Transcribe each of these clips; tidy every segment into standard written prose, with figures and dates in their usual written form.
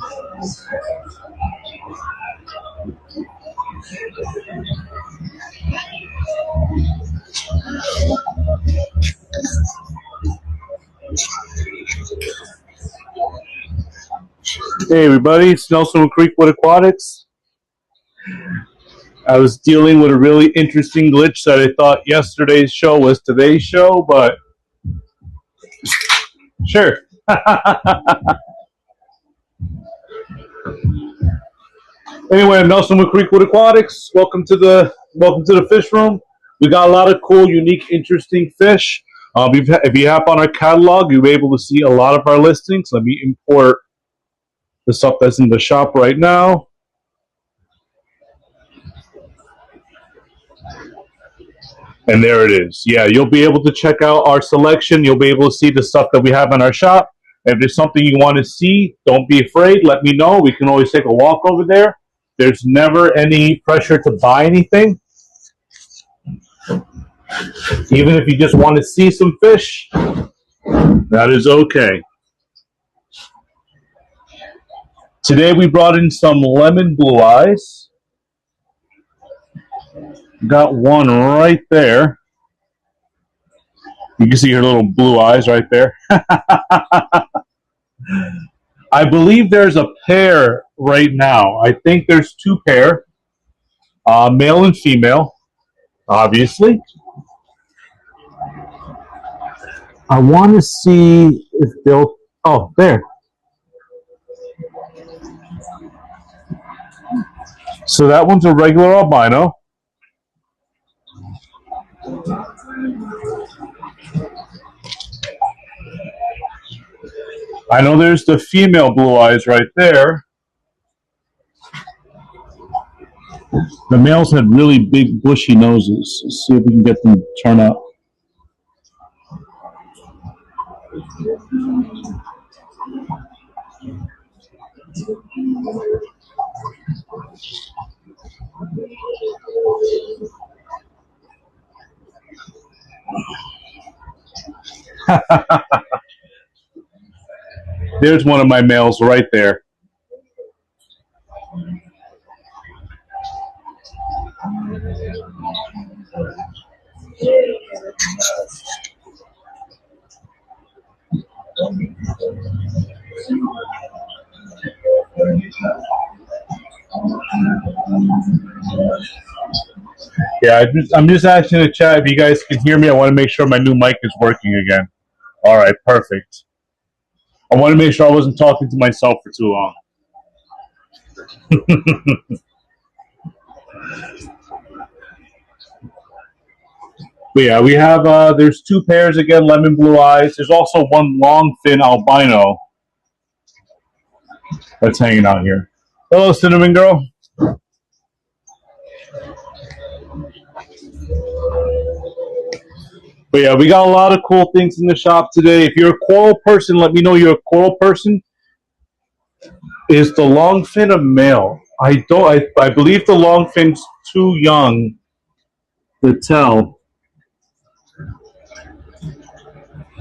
Hey everybody, it's Nelson with Creekwood.aquatics. I was dealing with a really interesting glitch that I thought yesterday's show was today's show, but sure. Anyway, I'm Nelson with Creekwood.aquatics. Welcome to the fish room. We got a lot of cool, unique, interesting fish. If you hop on our catalog, you'll be able to see a lot of our listings. Let me import the stuff that's in the shop right now. And there it is. Yeah, you'll be able to check out our selection. You'll be able to see the stuff that we have in our shop. If there's something you want to see, don't be afraid. Let me know. We can always take a walk over there. There's never any pressure to buy anything. Even if you just want to see some fish, that is okay. Today we brought in some lemon blue eyes. Got one right there. You can see her little blue eyes right there. I believe there's a pair right now. I think there's two pair, male and female, obviously. I want to see if they'll, oh, there. So that one's a regular albino. I know there's the female blue eyes right there. The males had really big bushy noses. Let's see if we can get them to turn up. There's one of my males right there. Yeah, I'm just asking the chat if you guys can hear me. I want to make sure my new mic is working again. All right, perfect. I want to make sure I wasn't talking to myself for too long. But yeah, we have, there's two pairs again, lemon blue eyes. There's also one long fin albino that's hanging out here. Hello, Cinnamon Girl. But yeah, we got a lot of cool things in the shop today. If you're a coral person, let me know you're a coral person. Is the longfin a male? I believe the longfin's too young to tell.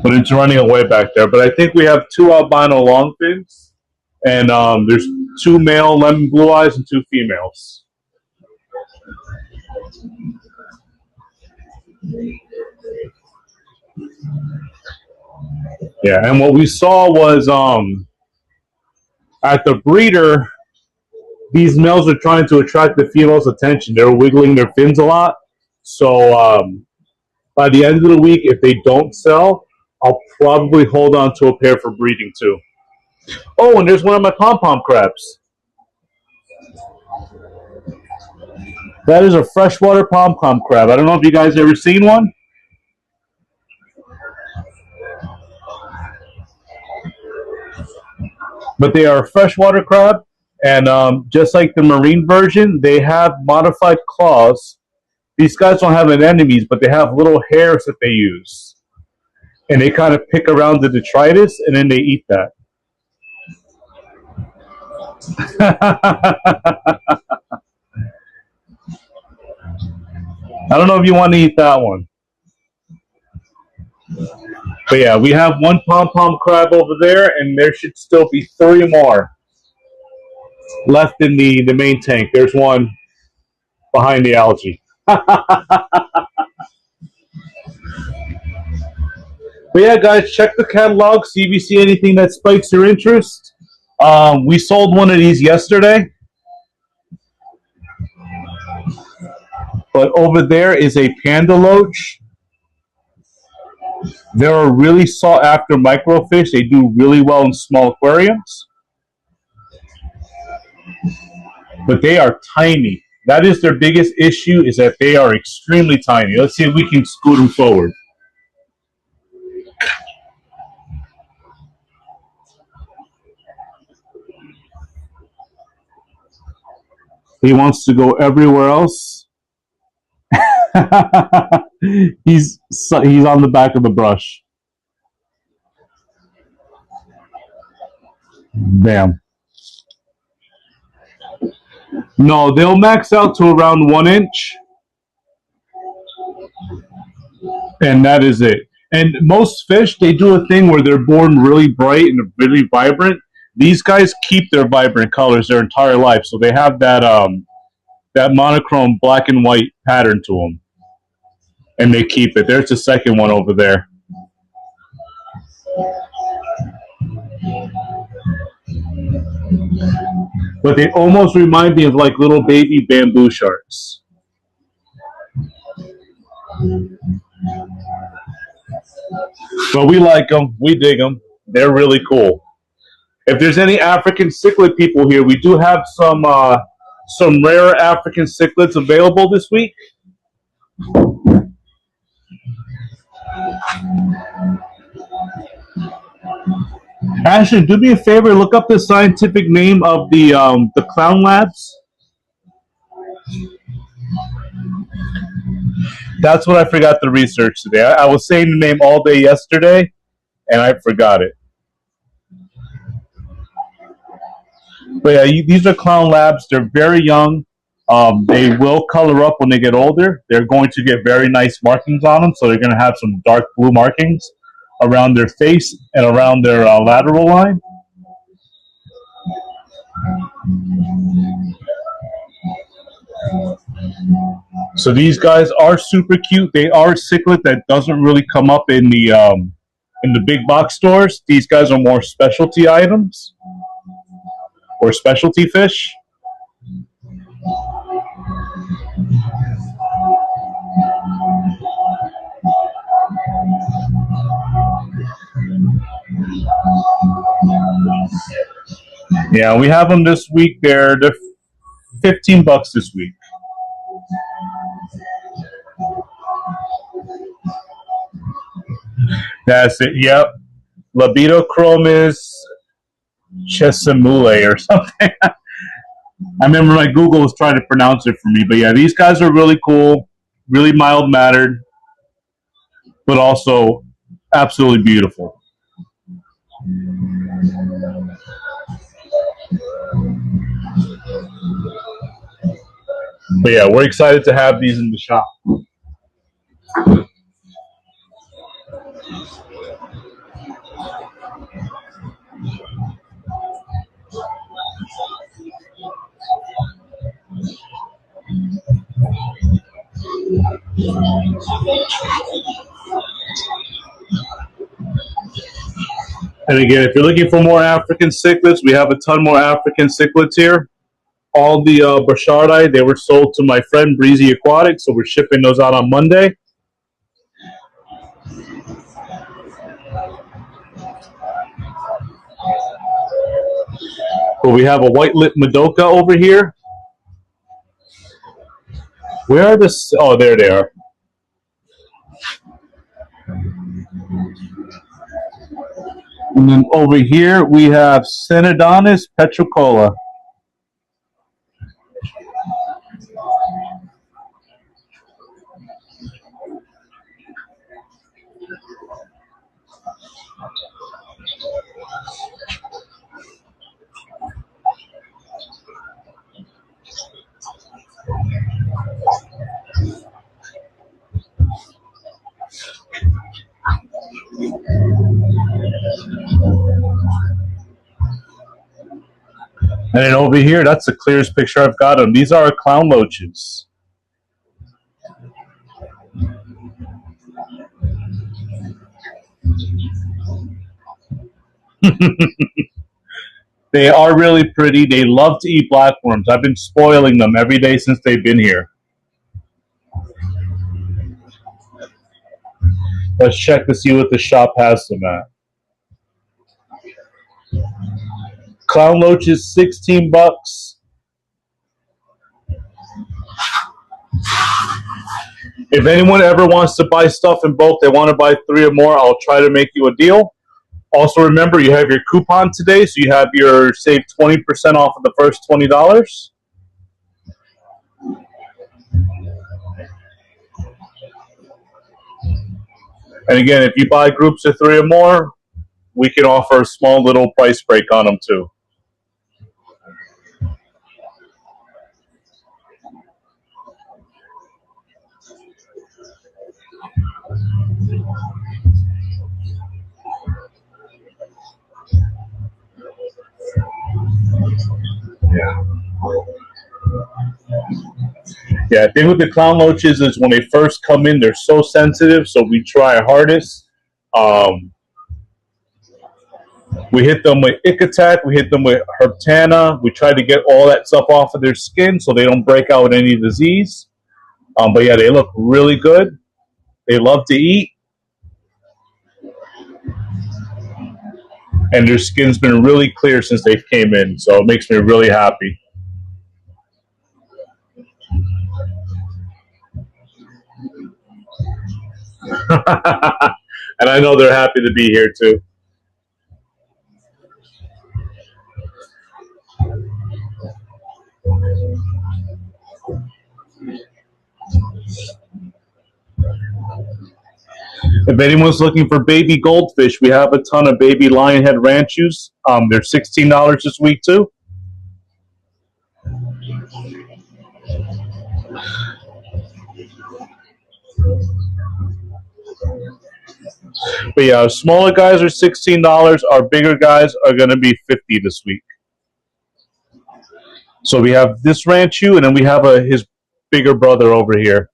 But it's running away back there. But I think we have two albino longfins. And there's two male lemon blue eyes and two females. Yeah, and what we saw was at the breeder, these males are trying to attract the females' attention. They're wiggling their fins a lot. So by the end of the week, if they don't sell, I'll probably hold on to a pair for breeding too. Oh, and there's one of my pom-pom crabs. That is a freshwater pom-pom crab. I don't know if you guys ever seen one. But they are a freshwater crab, and just like the marine version, they have modified claws. These guys don't have anemones, but they have little hairs that they use. And they kind of pick around the detritus, and then they eat that. I don't know if you want to eat that one. But yeah, we have one pom-pom crab over there, and there should still be three more. left in the main tank. There's one behind the algae. But yeah, guys, check the catalog, see if you see anything that spikes your interest. We sold one of these yesterday, but over there is a panda loach. They're a really sought after microfish. They do really well in small aquariums, but they are tiny. That is their biggest issue, is that they are extremely tiny. Let's see if we can scoot them forward. He wants to go everywhere else. He's on the back of the brush. Bam. No, they'll max out to around 1 inch, and that is it. And most fish, they do a thing where they're born really bright and really vibrant. These guys keep their vibrant colors their entire life, so they have that monochrome black and white pattern to them, and they keep it. There's the second one over there. But they almost remind me of like little baby bamboo sharks. But we like them. We dig them. They're really cool. If there's any African cichlid people here, we do have some rare African cichlids available this week. Ashton, do me a favor, look up the scientific name of the clown labs. That's what I forgot to research today. I was saying the name all day yesterday, and I forgot it. But yeah, these are clown labs. They're very young. They will color up when they get older. They're going to get very nice markings on them, so they're going to have some dark blue markings around their face and around their lateral line. So these guys are super cute. They are a cichlid that doesn't really come up in the big box stores. These guys are more specialty items or specialty fish. Yeah, we have them this week. They're $15 this week. That's it. Yep. Labidochromis chesamule or something. I remember my Google was trying to pronounce it for me. But yeah, these guys are really cool, really mild mannered, but also absolutely beautiful. But yeah, we're excited to have these in the shop. And again, if you're looking for more African cichlids, we have a ton more African cichlids here. All the Burchardi, they were sold to my friend Beauties.aquatics, so we're shipping those out on Monday. But we have a white-lipped Madoka over here. Where are the... Oh, there they are. And then over here, we have Cynodontis petricola. And then over here, that's the clearest picture I've got of them. These are clown loaches. They are really pretty. They love to eat blackworms. I've been spoiling them every day since they've been here. Let's check to see what the shop has them at. Clown loaches, 16 bucks. If anyone ever wants to buy stuff in bulk, they want to buy 3 or more, I'll try to make you a deal. Also, remember, you have your coupon today, so you have your save 20% off of the first $20. And again, if you buy groups of 3 or more, we can offer a small little price break on them too. Yeah. Yeah, the thing with the clown loaches is when they first come in, they're so sensitive, so we try our hardest. Um, we hit them with Icatat, we hit them with Herptana. We try to get all that stuff off of their skin so they don't break out with any disease. But yeah, they look really good. They love to eat, and their skin's been really clear since they've came in, so it makes me really happy. And I know they're happy to be here too. If anyone's looking for baby goldfish, we have a ton of baby lionhead ranchus. They're $16 this week too. But yeah, our smaller guys are $16. Our bigger guys are going to be $50 this week. So we have this ranchu, and then we have his bigger brother over here.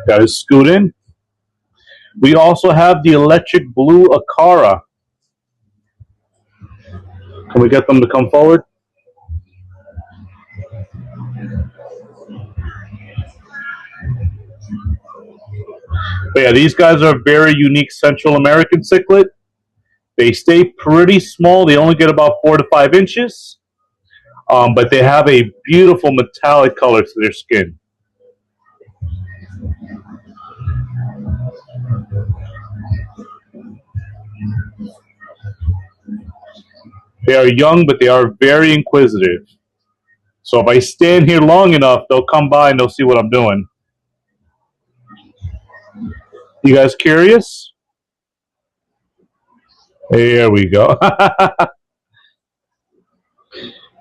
Got to scoot in. We also have the electric blue Akara. Can we get them to come forward? But yeah, these guys are a very unique Central American cichlid. They stay pretty small. They only get about 4 to 5 inches. But they have a beautiful metallic color to their skin. They are young, but they are very inquisitive. So if I stand here long enough, they'll come by and they'll see what I'm doing. You guys curious? There we go.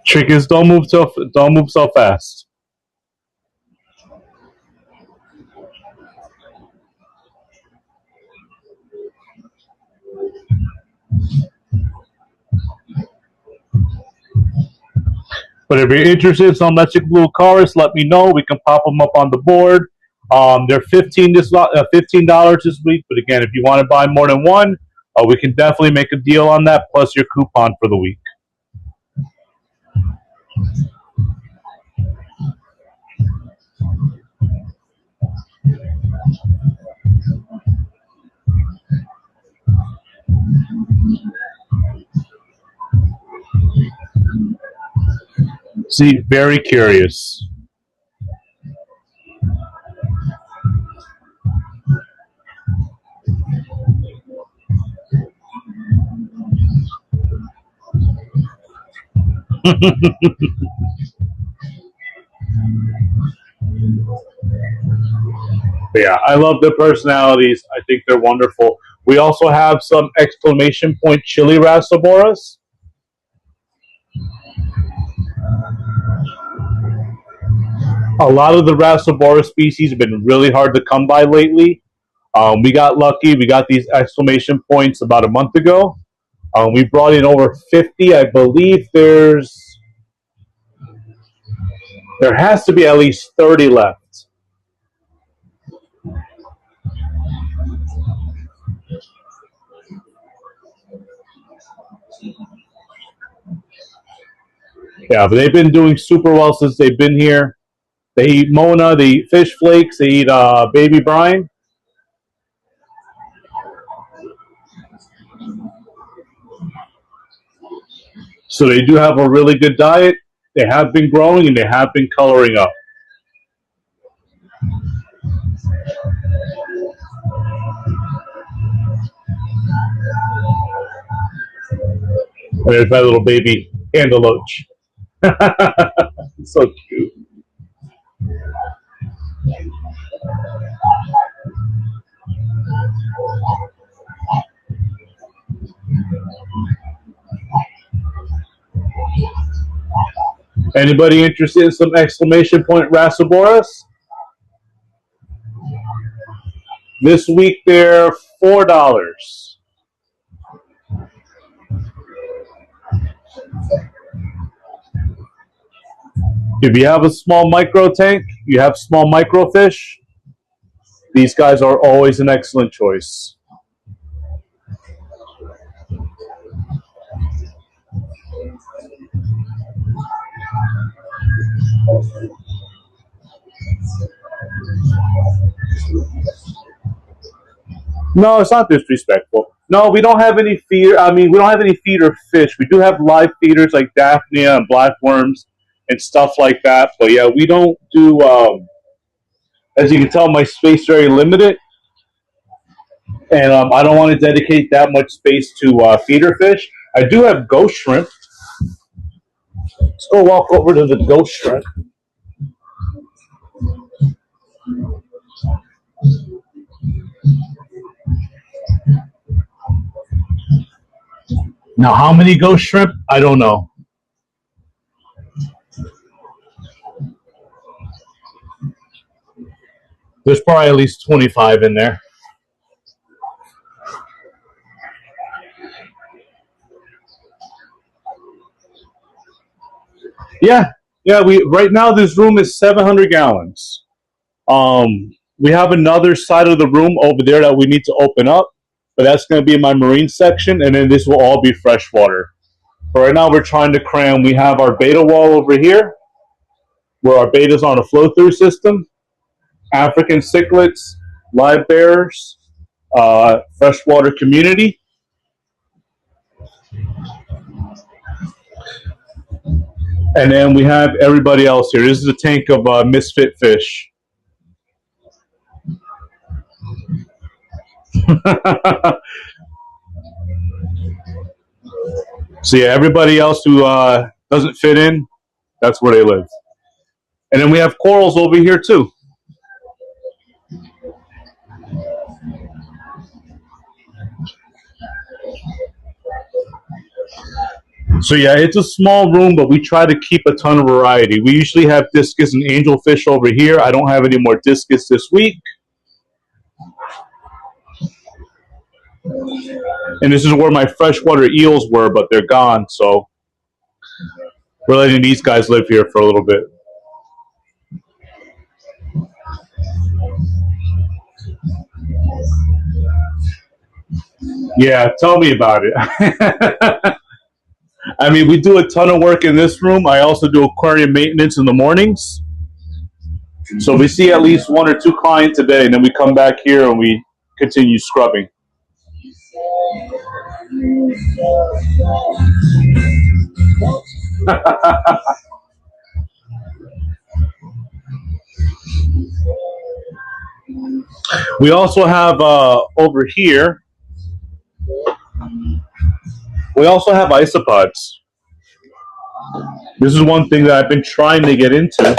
Trick is don't move so fast. But if you're interested in some electric blue cars, let me know. We can pop them up on the board. They're $15 this week. But again, if you want to buy more than one, we can definitely make a deal on that, plus your coupon for the week. See, very curious. But yeah, I love their personalities. I think they're wonderful. We also have some exclamation point chili rastaboras. A lot of the rastabora species have been really hard to come by lately. We got lucky. We got these exclamation points about a month ago. We brought in over 50. I believe there has to be at least 30 left. Yeah, but they've been doing super well since they've been here. They eat Mona, they eat fish flakes, they eat baby brine. So they do have a really good diet. They have been growing and they have been coloring up. There's my little baby Andaloach. So cute. Anybody interested in some exclamation point rastaboras? This week they're $4. If you have a small micro tank, you have small microfish, these guys are always an excellent choice. No, it's not disrespectful. No, we don't have any feeder. I mean, we don't have any feeder fish. We do have live feeders like Daphnia and blackworms and stuff like that. But yeah, we don't do. As you can tell, my space is very limited, and I don't want to dedicate that much space to feeder fish. I do have ghost shrimp. Let's go walk over to the ghost shrimp. Now, how many ghost shrimp? I don't know. There's probably at least 25 in there. Yeah, yeah. We right now this room is 700 gallons. We have another side of the room over there that we need to open up, but that's going to be my marine section, and then this will all be freshwater. But right now we're trying to cram. We have our beta wall over here, where our betas on a flow-through system, African cichlids, live bears, freshwater community. And then we have everybody else here. This is a tank of misfit fish. So yeah, everybody else who doesn't fit in, that's where they live. And then we have corals over here too. So yeah, it's a small room, but we try to keep a ton of variety. We usually have discus and angelfish over here. I don't have any more discus this week. And this is where my freshwater eels were, but they're gone, so we're letting these guys live here for a little bit. Yeah, tell me about it. I mean, we do a ton of work in this room. I also do aquarium maintenance in the mornings. So we see at least one or two clients a day, and then we come back here and we continue scrubbing. We also have over here, we also have isopods. This is one thing that I've been trying to get into.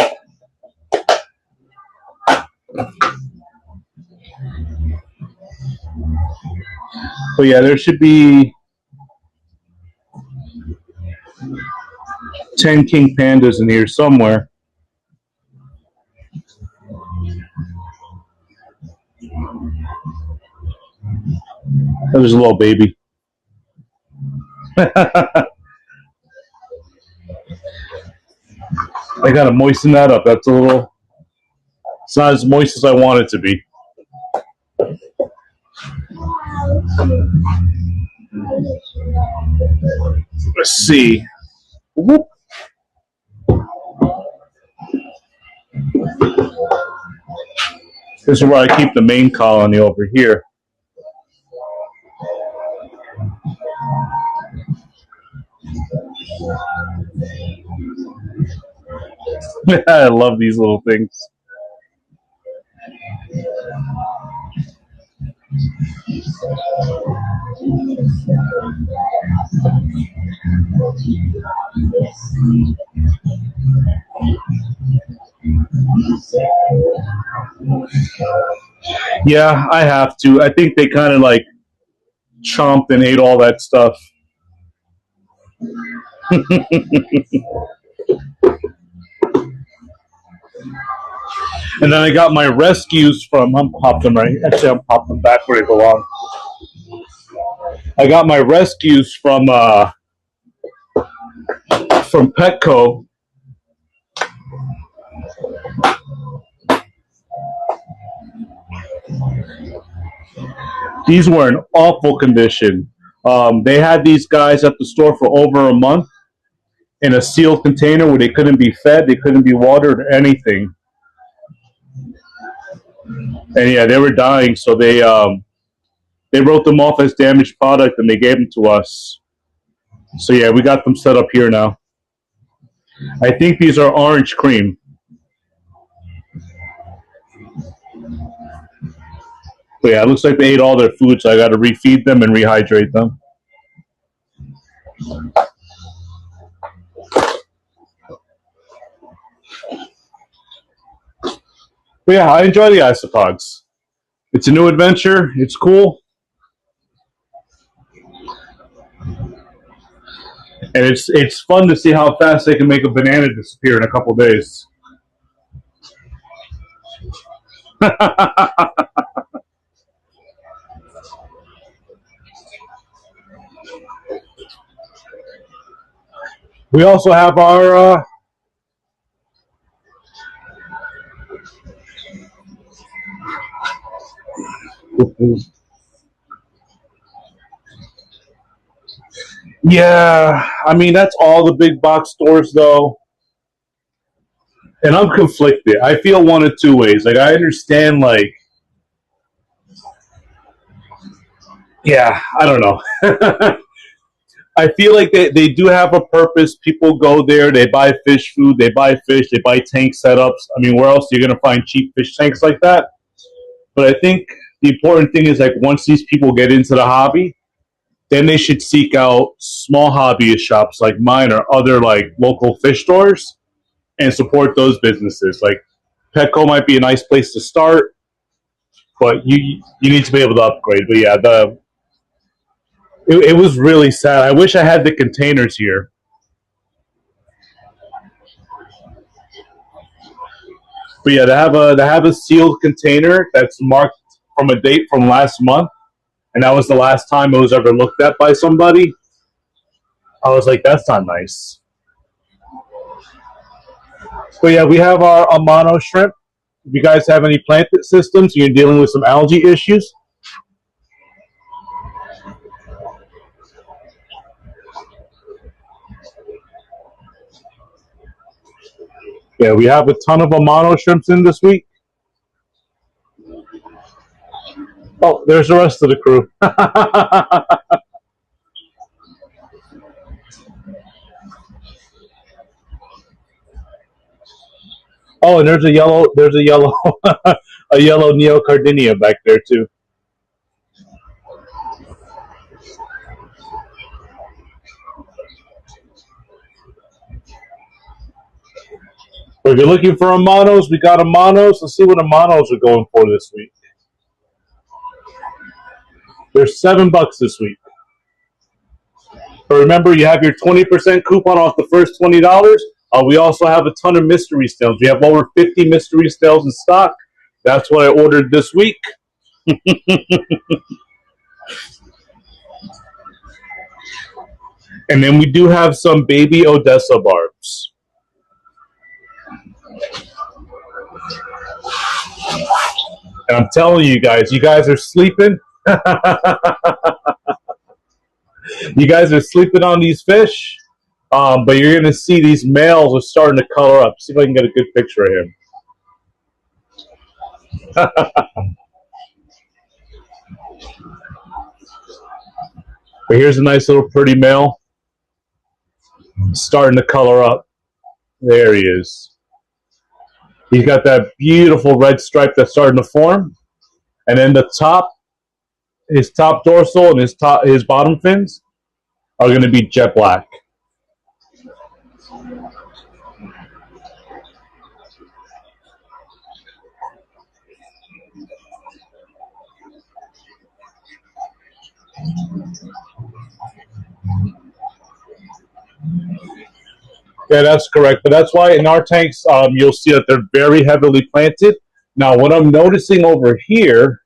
So yeah, there should be 10 king pandas in here somewhere. There's a little baby. I gotta moisten that up. That's a little. It's not as moist as I want it to be. Let's see. Whoop. This is where I keep the main colony over here. I love these little things. Yeah, I have to. I think they kind of like chomped and ate all that stuff. And then I got my rescues from. I'm popping them right. Actually, I'm popping them back where they belong. I got my rescues from Petco. These were in awful condition. They had these guys at the store for over a month in a sealed container where they couldn't be fed, they couldn't be watered, or anything. And yeah, they were dying, so they wrote them off as damaged product and they gave them to us. So yeah, we got them set up here now. I think these are orange cream. But yeah, it looks like they ate all their food, so I got to refeed them and rehydrate them. But yeah, I enjoy the isopods. It's a new adventure. It's cool. And it's fun to see how fast they can make a banana disappear in a couple days. We also have our yeah, I mean that's all the big box stores though. And I'm conflicted. I feel one of two ways. Like I understand like yeah, I don't know. I feel like they do have a purpose. People go there, they buy fish food, they buy fish, they buy tank setups. I mean, where else are you going to find cheap fish tanks like that? But I think the important thing is like once these people get into the hobby, then they should seek out small hobbyist shops like mine or other like local fish stores and support those businesses. Like Petco might be a nice place to start, but you need to be able to upgrade. But yeah, it was really sad. I wish I had the containers here. But yeah, they have a sealed container that's marked from a date from last month, and that was the last time it was ever looked at by somebody. I was like, that's not nice. But yeah, we have our Amano shrimp. If you guys have any planted systems, you're dealing with some algae issues. Yeah, we have a ton of Amano shrimps in this week. Oh, there's the rest of the crew. Oh, and there's a yellow, a yellow neocardinia back there too. But if you're looking for Amanos, we got Amanos. Let's see what Amanos are going for this week. They're $7 this week. But remember, you have your 20% coupon off the first $20. We also have a ton of mystery sales. We have over 50 mystery sales in stock. That's what I ordered this week. And then we do have some baby Odessa barbs. And I'm telling you guys are sleeping. You guys are sleeping on these fish. But you're going to see these males are starting to color up. See if I can get a good picture of him. But here's a nice little pretty male. Starting to color up. There he is. He's got that beautiful red stripe that's starting to form. And then the top, his top dorsal and his bottom fins are going to be jet black. Yeah, that's correct. But that's why in our tanks, you'll see that they're very heavily planted. Now, what I'm noticing over here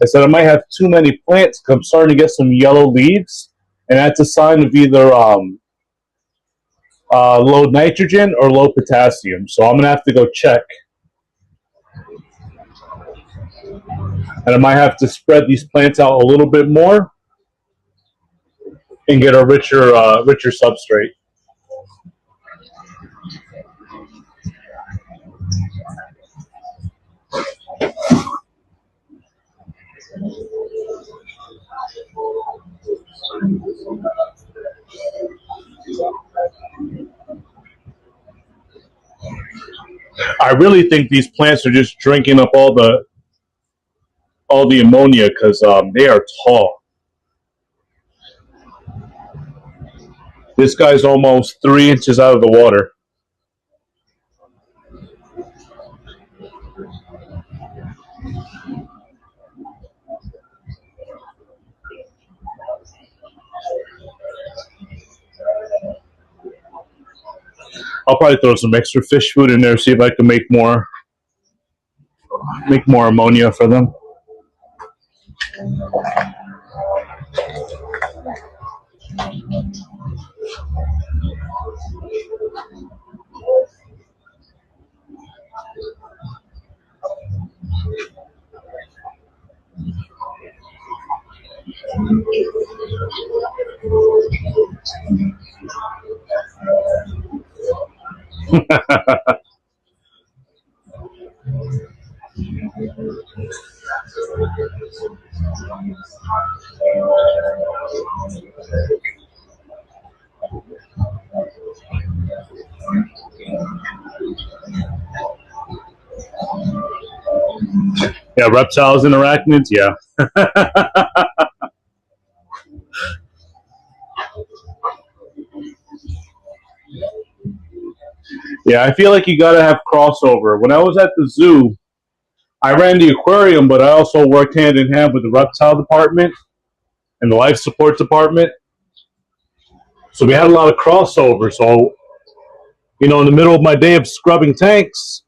is that I might have too many plants because I'm starting to get some yellow leaves. And that's a sign of either low nitrogen or low potassium. So I'm going to have to go check. And I might have to spread these plants out a little bit more and get a richer substrate. I really think these plants are just drinking up all the ammonia because they are tall. This guy's almost 3 inches out of the water. I'll probably throw some extra fish food in there, see if I can make more ammonia for them. Yeah, reptiles and arachnids, yeah. Yeah, I feel like you gotta have crossover. When I was at the zoo, I ran the aquarium, but I also worked hand in hand with the reptile department and the life support department. So we had a lot of crossover. So, in the middle of my day of scrubbing tanks,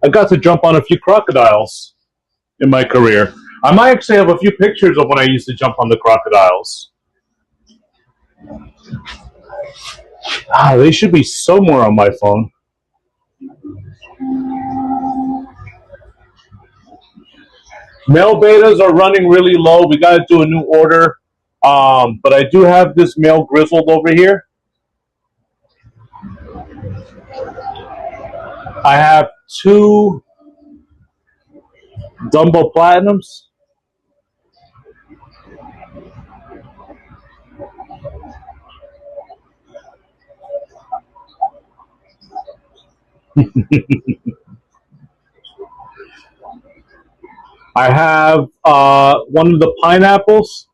I got to jump on a few crocodiles in my career. I might actually have a few pictures of when I used to jump on the crocodiles. They should be somewhere on my phone. Male betas are running really low. We got to do a new order. But I do have this male grizzled over here. I have 2 Dumbo Platinums. I have one of the pineapples.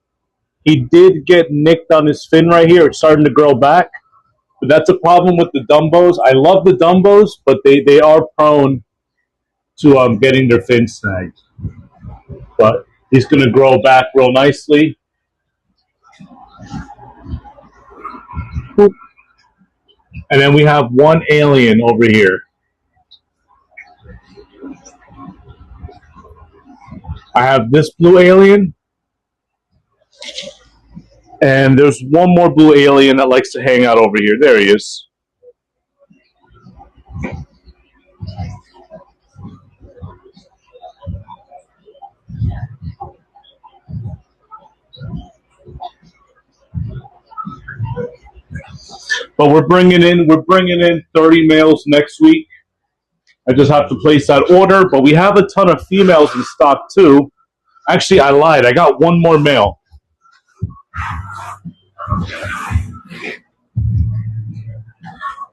He did get nicked on his fin right here. It's starting to grow back. But that's a problem with the Dumbos. I love the Dumbos, but they are prone to getting their fins snagged. But He's going to grow back real nicely. And then we have one alien over here. I have this blue alien. And there's one more blue alien that likes to hang out over here. There he is. But we're bringing in 30 males next week. I just have to place that order. But we have a ton of females in stock too. Actually, I lied. I got one more male.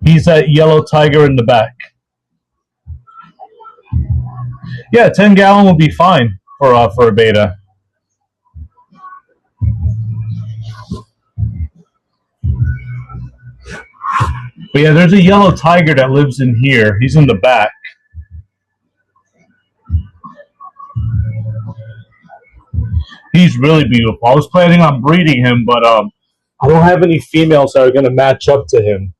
He's that yellow tiger in the back. Yeah, 10-gallon will be fine for a beta. But yeah, there's a yellow tiger that lives in here. He's in the back. He's really beautiful. I was planning on breeding him, but I don't have any females that are going to match up to him.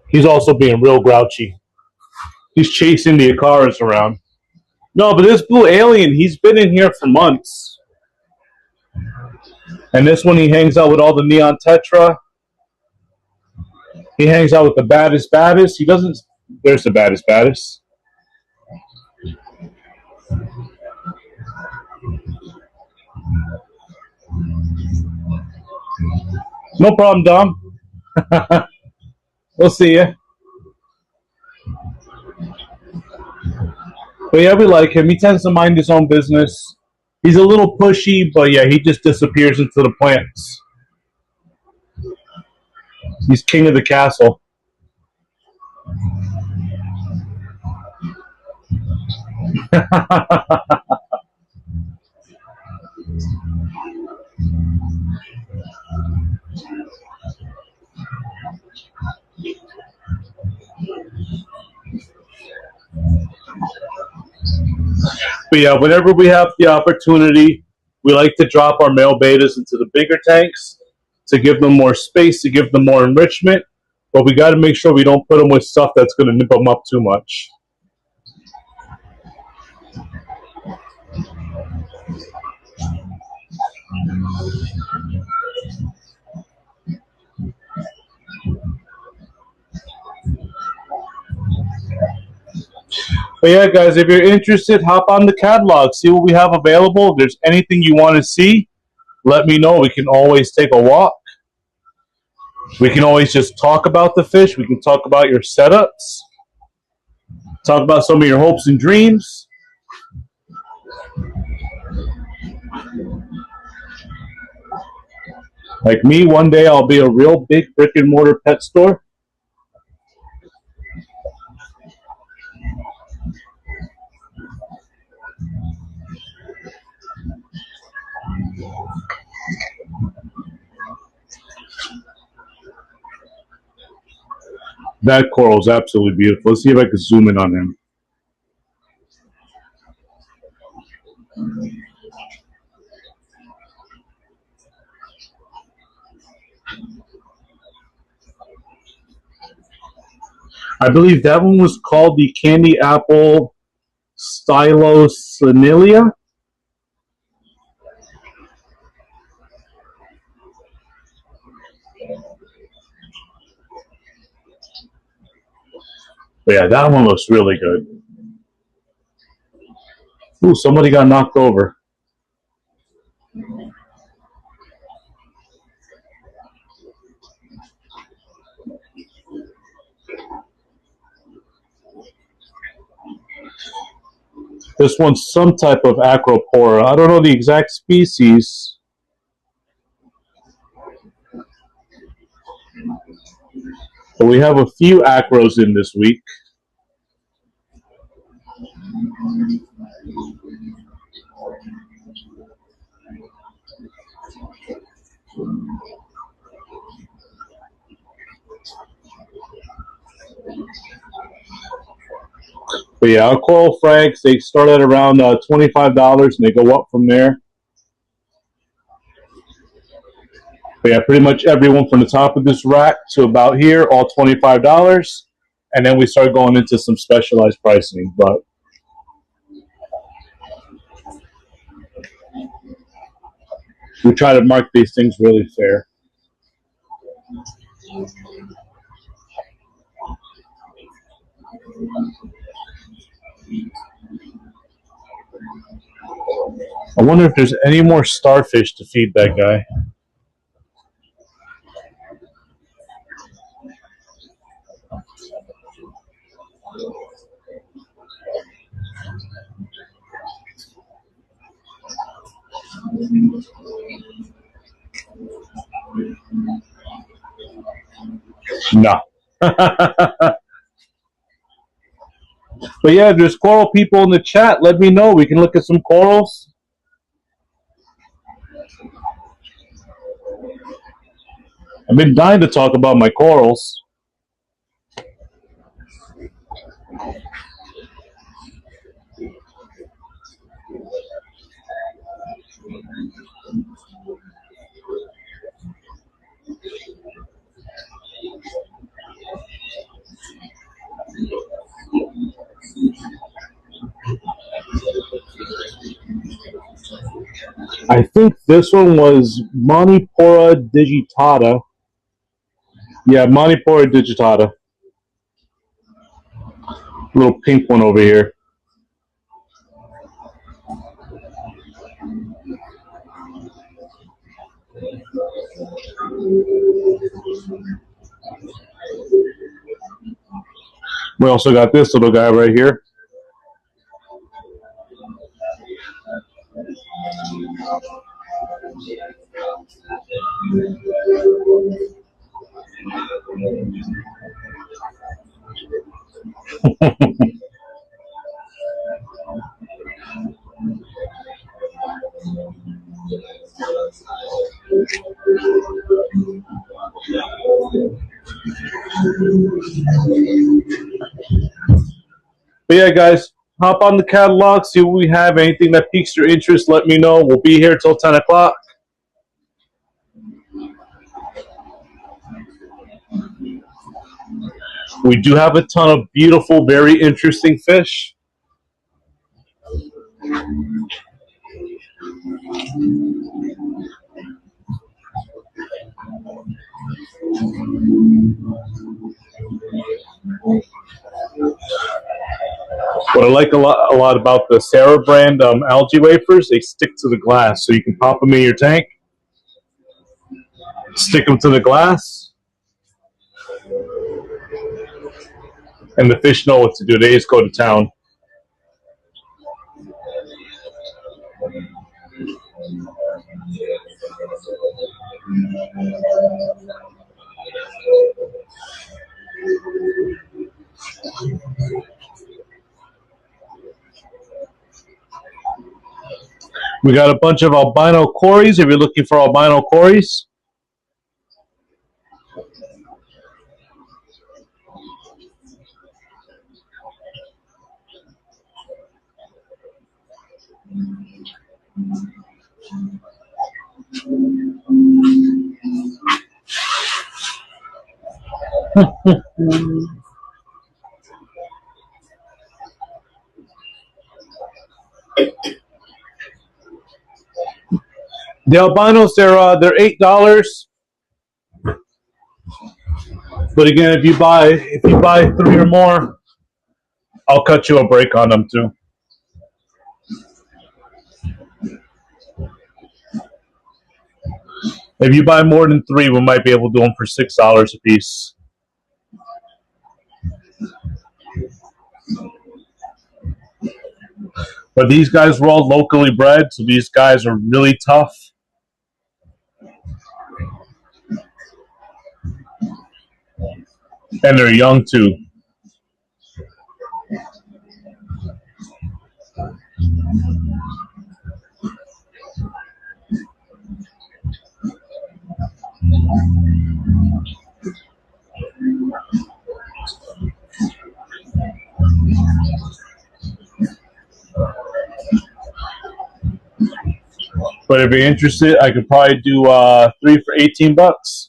He's also being real grouchy. He's chasing the Acaras around. No, but this blue alien, he's been in here for months. And this one, he hangs out with all the neon tetra. He hangs out with the baddest. He doesn't. There's the baddest. No problem, Dom. We'll see you. But yeah, we like him. He tends to mind his own business. He's a little pushy, but yeah, he just disappears into the plants. He's king of the castle. But yeah, whenever we have the opportunity, we like to drop our male betas into the bigger tanks to give them more space, to give them more enrichment. But we got to make sure we don't put them with stuff that's going to nip them up too much. But yeah, guys, if you're interested, hop on the catalog, see what we have available. If there's anything you want to see, let me know. We can always take a walk. We can always just talk about the fish. We can talk about your setups, talk about some of your hopes and dreams. Like me, one day I'll be a real big brick and mortar pet store. That coral is absolutely beautiful. Let's see if I can zoom in on him. I believe that one was called the candy apple stylosinilia. But yeah, that one looks really good. Ooh, somebody got knocked over. This one's some type of acropora. I don't know the exact species. But we have a few acros in this week. But yeah, our coral frags, they start at around $25 and they go up from there. But yeah, pretty much everyone from the top of this rack to about here, all $25. And then we start going into some specialized pricing. But we try to mark these things really fair. I wonder if there's any more starfish to feed that guy. No. But yeah, if there's coral people in the chat, let me know. We can look at some corals. I've been dying to talk about my corals. I think this one was Monipora digitata. Yeah, Monipora digitata. Little pink one over here. We also got this little guy right here. But yeah, guys, hop on the catalog, see what we have. Anything that piques your interest, let me know. We'll be here till 10 o'clock. We do have a ton of beautiful, very interesting fish. What I like a lot about the Sarah brand algae wafers, they stick to the glass, so you can pop them in your tank, stick them to the glass, and the fish know what to do. They just go to town. We got a bunch of albino cories if you're looking for albino cories. The albinos, they're $8. But again, if you buy 3 or more, I'll cut you a break on them too. If you buy more than 3, we might be able to do them for $6 a piece. But these guys were all locally bred, so these guys are really tough. And they're young too. But if you're interested, I could probably do 3 for $18.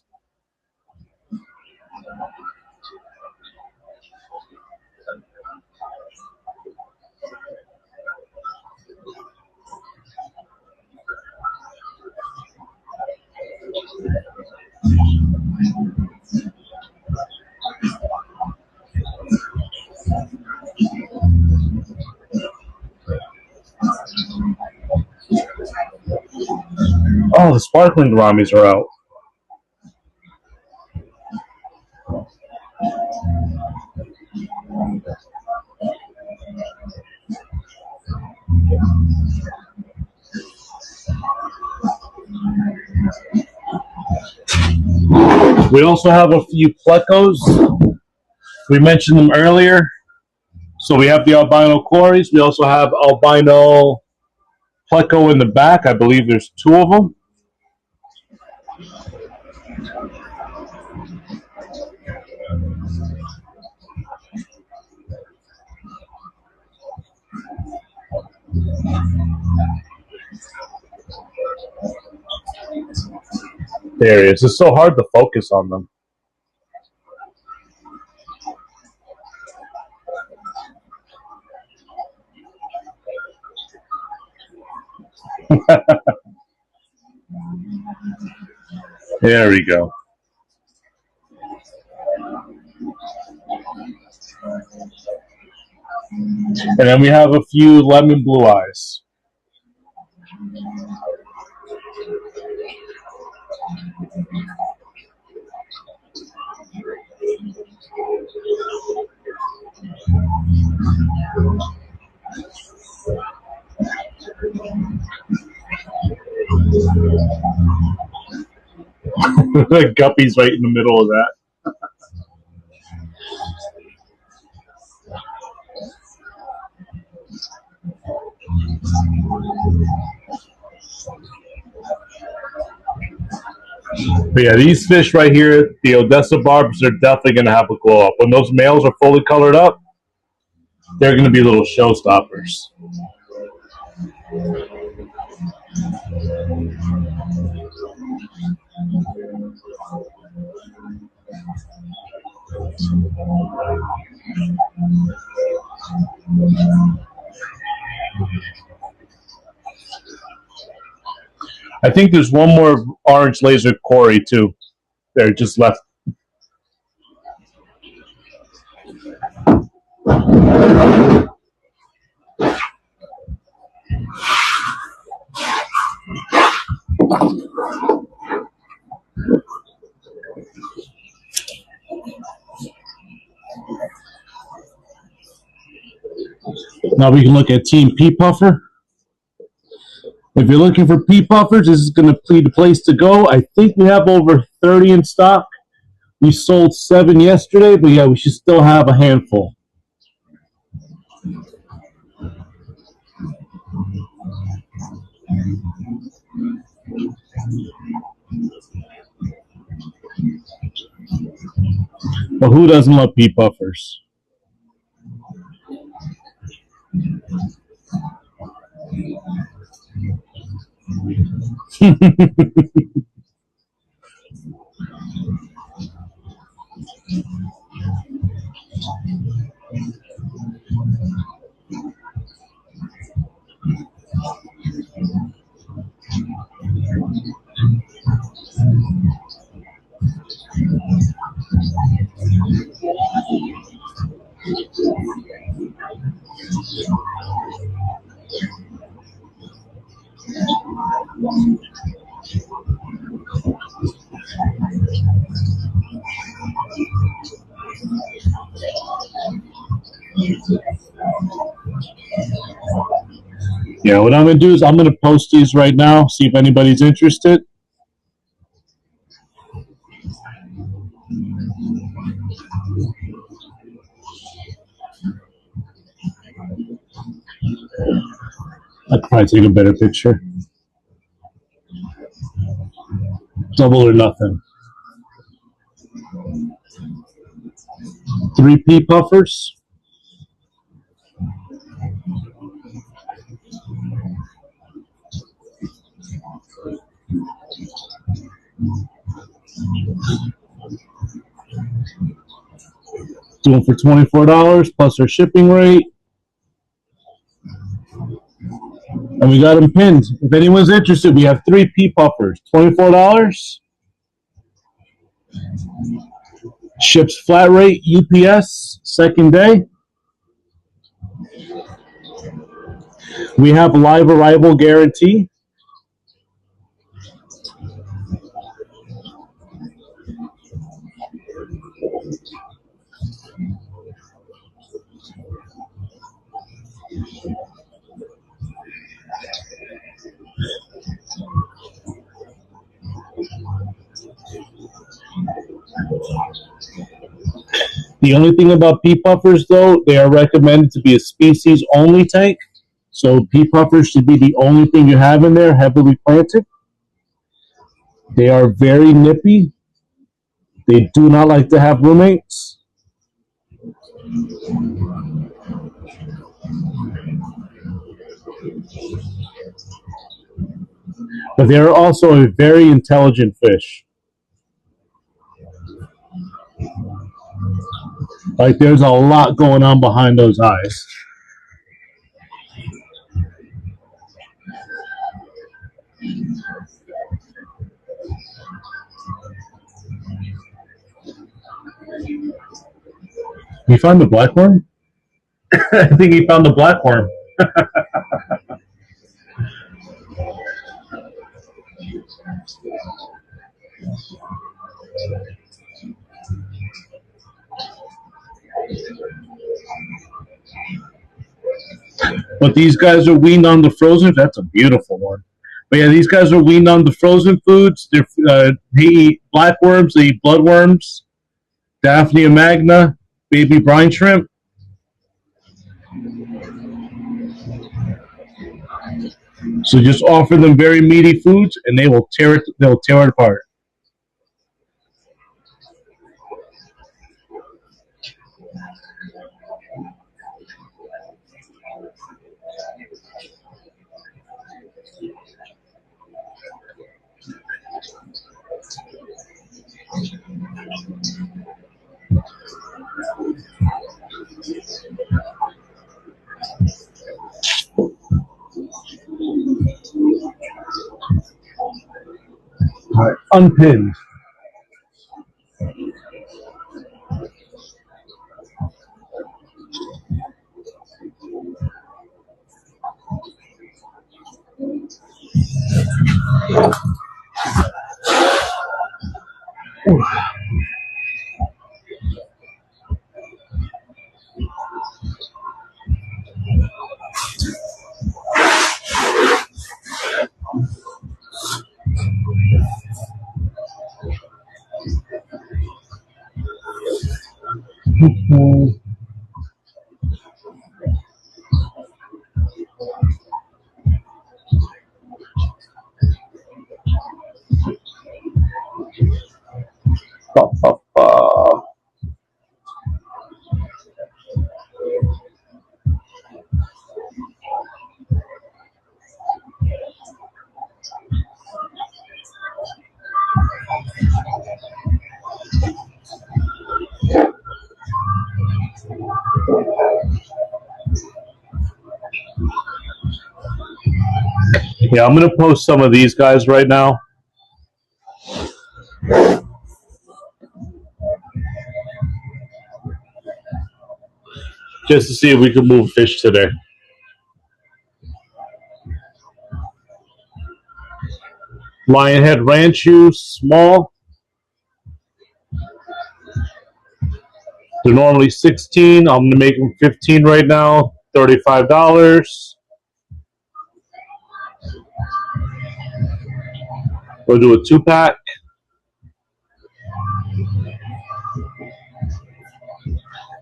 Oh, the sparkling gouramis are out. We also have a few plecos. We mentioned them earlier. So we have the albino quarries. We also have albino pleco in the back. I believe there's 2 of them. There he is. It's so hard to focus on them. There we go. And then we have a few lemon blue eyes. The guppy's right in the middle of that. But yeah, these fish right here, the Odessa barbs, are definitely going to have a glow up. When those males are fully colored up, they're going to be little showstoppers. I think there's one more orange laser quarry too. They're just left. Now we can look at Team Pea Puffer. If you're looking for pea puffers, this is going to be the place to go. I think we have over 30 in stock. We sold 7 yesterday, but yeah, we should still have a handful. But who doesn't love pea puffers? Yeah, what I'm going to do is I'm going to post these right now, see if anybody's interested. I'd probably take a better picture. Double or nothing. 3 pea puffers. Doing for $24 plus our shipping rate. And we got them pinned. If anyone's interested, we have 3 pea puffers. $24. Ships flat rate, UPS, second day. We have live arrival guarantee. The only thing about pea puffers, though, they are recommended to be a species-only tank. So pea puffers should be the only thing you have in there, heavily planted. They are very nippy. They do not like to have roommates. But they are also a very intelligent fish. Like, there's a lot going on behind those eyes. You found the black worm? I think he found the black worm. But these guys are weaned on the frozen. That's a beautiful one. But yeah, these guys are weaned on the frozen foods. They eat blackworms, they eat bloodworms, Daphnia magna, baby brine shrimp. So just offer them very meaty foods, and they will tear it. They'll tear it apart. All right, unpinned. Ba, ba, ba. Yeah, I'm gonna post some of these guys right now. Just to see if we can move fish today. Lionhead Ranchu, small. They're normally 16. I'm gonna make them 15 right now. $35. We'll do a 2-pack.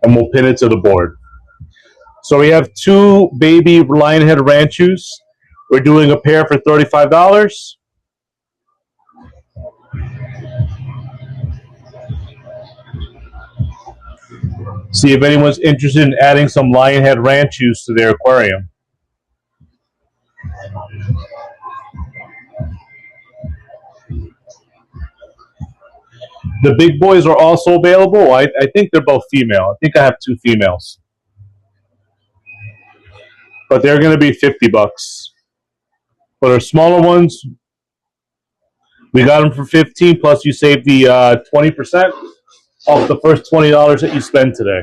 And we'll pin it to the board. So we have 2 baby Lionhead Ranchus. We're doing a pair for $35. See if anyone's interested in adding some Lionhead Ranchus to their aquarium. The big boys are also available. I think they're both female. I think I have two females, but they're going to be $50. But our smaller ones, we got them for 15. Plus, you save the 20% off the first $20 that you spend today.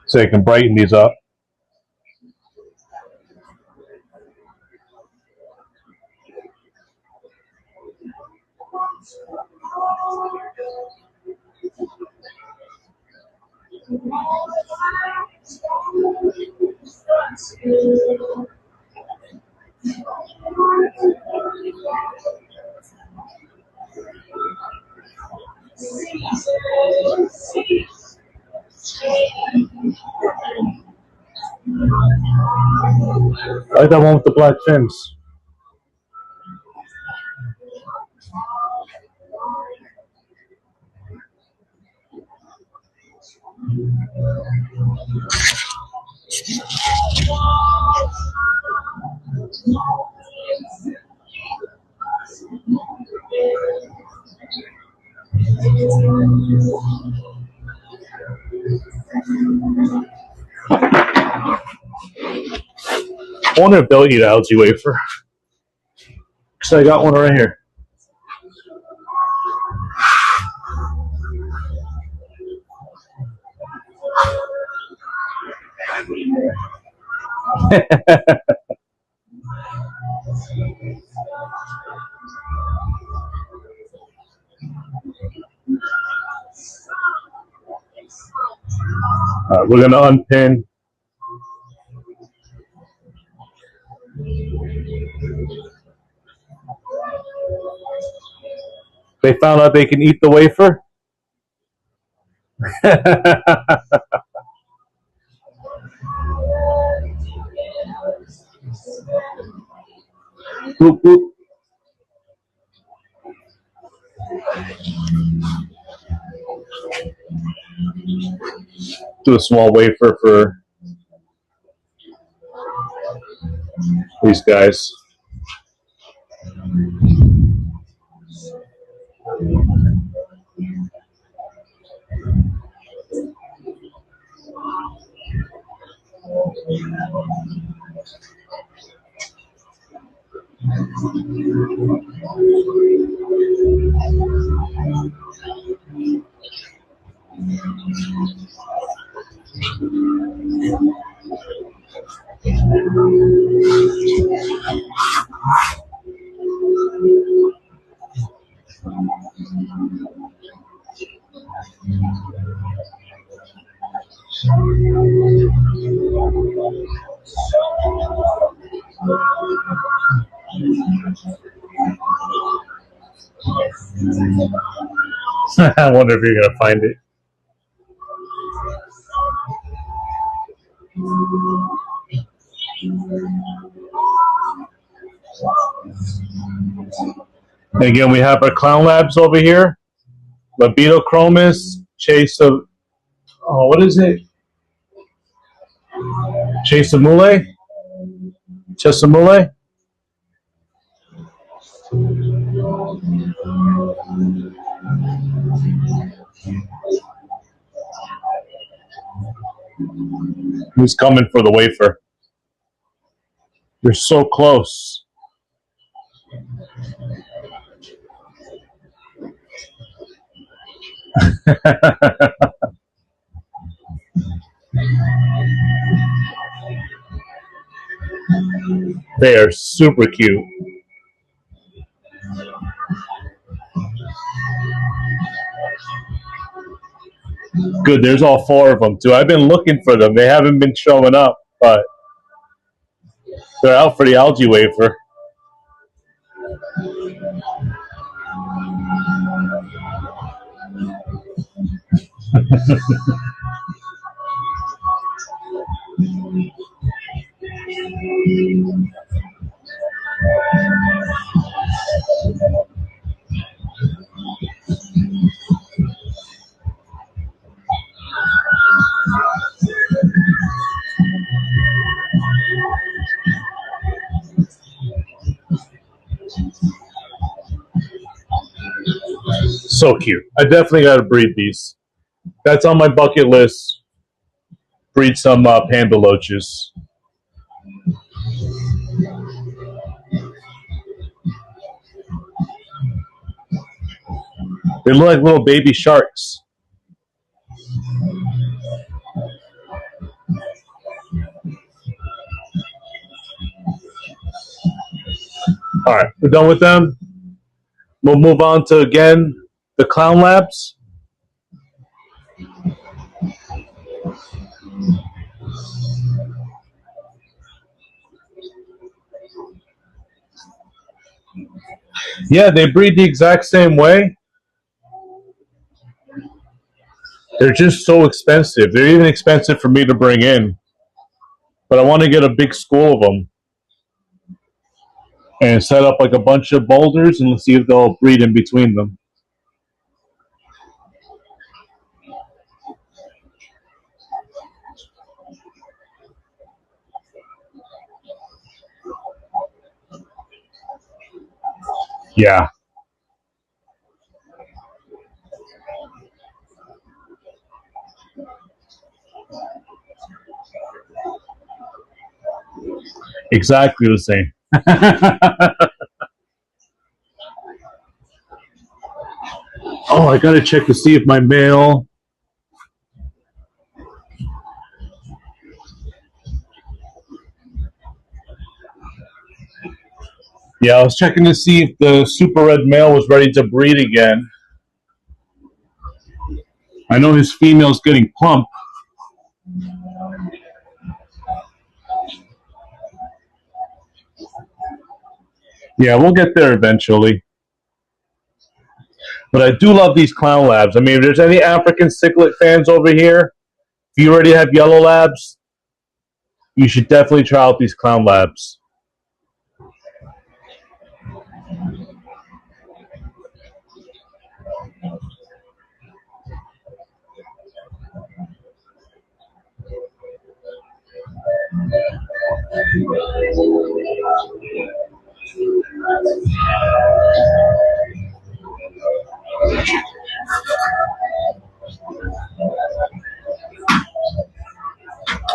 So you can brighten these up. I like that one with the black fins. I wonder if they'll eat algae wafer. So I got one right here. We're gonna unpin. They found out they can eat the wafer. Boop, boop. Do a small wafer for these guys. I wonder if you're gonna find it. And again, we have our clown labs over here. Libidochromis, Chase of, oh, what is it? Chesamule? Chesamule? Who's coming for the wafer? You're so close. They are super cute. Good, there's all four of them too. I've been looking for them. They haven't been showing up, but they're out for the algae wafer. So cute. I definitely got to breed these. That's on my bucket list. Breed some panda loaches. They look like little baby sharks. All right, we're done with them. We'll move on to, again, the clown labs. Yeah, they breed the exact same way. They're just so expensive. They're even expensive for me to bring in. But I want to get a big school of them and set up like a bunch of boulders and see if they'll breed in between them. Yeah, exactly the same. Oh, I gotta check to see if my mail. Yeah, I was checking to see if the super red male was ready to breed again. I know his female's getting plump. Yeah, we'll get there eventually. But I do love these clown labs. I mean, if there's any African cichlid fans over here, if you already have yellow labs, you should definitely try out these clown labs.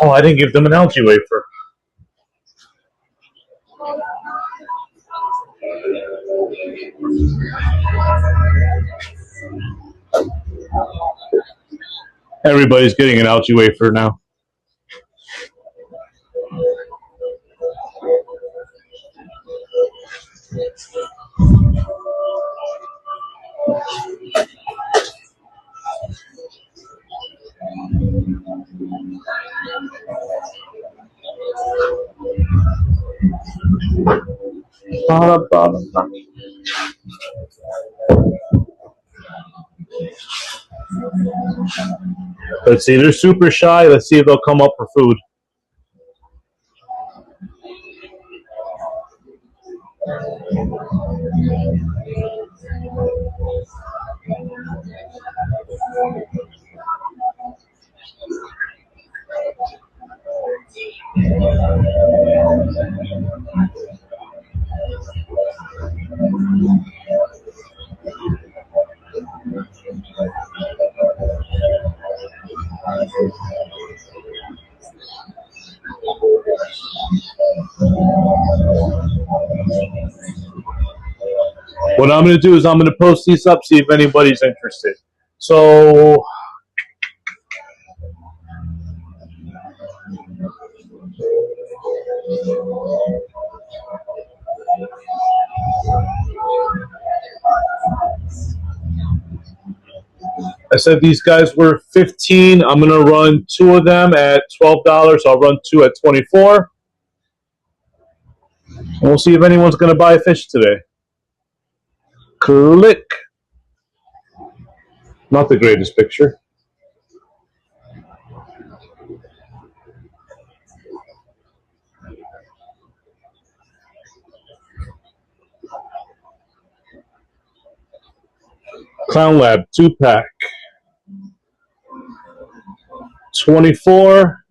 Oh, I didn't give them an algae wafer. Everybody's getting an algae wafer now. Let's see, they're super shy. Let's see if they'll come up for food. What I'm going to do is I'm going to post these up, see if anybody's interested. So, I said these guys were 15. I'm going to run two of them at $12. I'll run two at 24. And we'll see if anyone's going to buy a fish today. Click. Not the greatest picture. Clown Lab 2-pack. 24.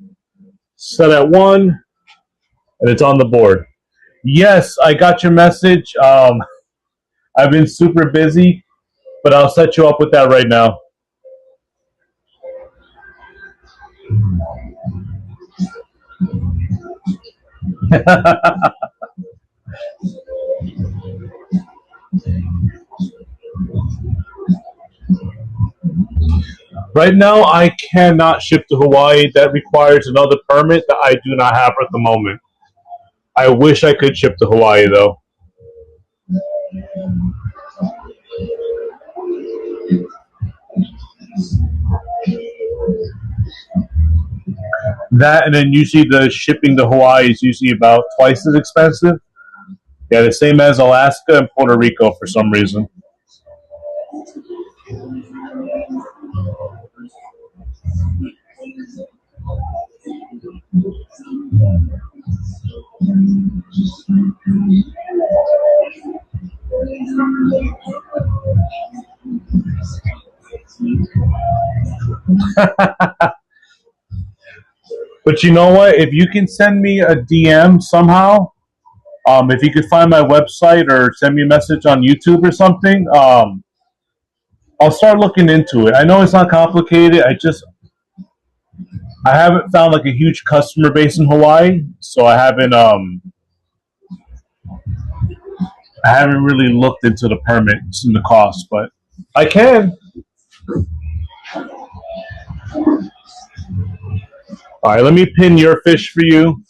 Set at 1. And it's on the board. Yes, I got your message. I've been super busy, But I'll set you up with that right now. Right now, I cannot ship to Hawaii. That requires another permit that I do not have at the moment. I wish I could ship to Hawaii, though. That, and then usually the shipping to Hawaii is usually about twice as expensive. Yeah, the same as Alaska and Puerto Rico for some reason. But you know what? If you can send me a DM somehow, if you could find my website or send me a message on YouTube or something, I'll start looking into it. I know it's not complicated. I haven't found like a huge customer base in Hawaii, so I haven't really looked into the permits and the cost, but I can. All right, let me pin your fish for you.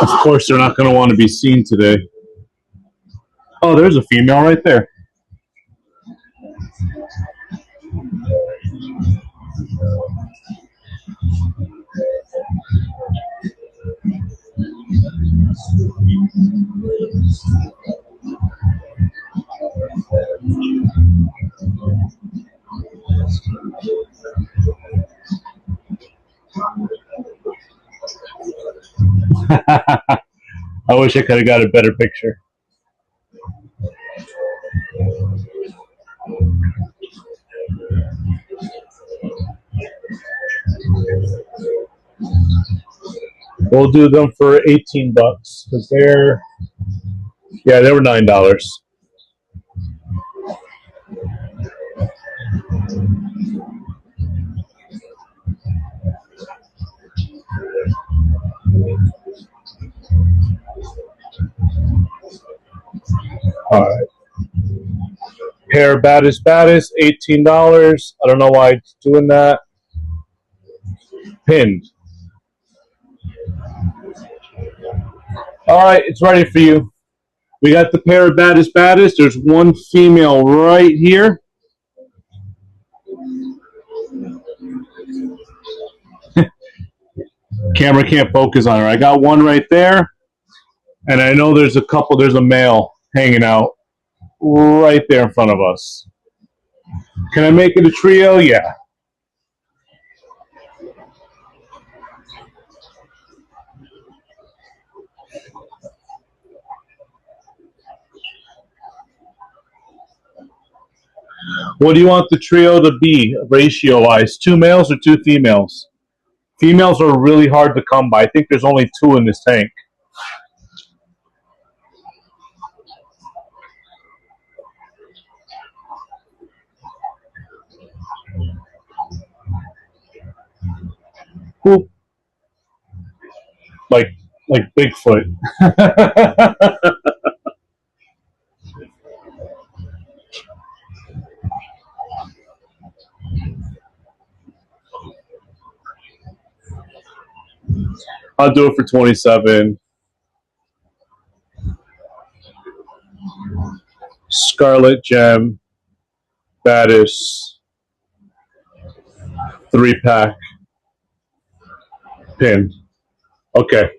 Of course, they're not going to want to be seen today. Oh, there's a female right there. I wish I could have got a better picture. We'll do them for $18 because they were $9. All right. Pair baddest, $18. I don't know why it's doing that. Pinned. All right, it's ready for you. We got the pair of baddest. There's one female right here. Camera can't focus on her. I got one right there, and I know there's a male hanging out right there in front of us. Can I make it a trio? Yeah. What do you want the trio to be ratio-wise? 2 males or 2 females? Females are really hard to come by. I think there's only 2 in this tank. Cool. Like Bigfoot. I'll do it for 27. Scarlet Gem, baddest, 3-pack, pinned. Okay.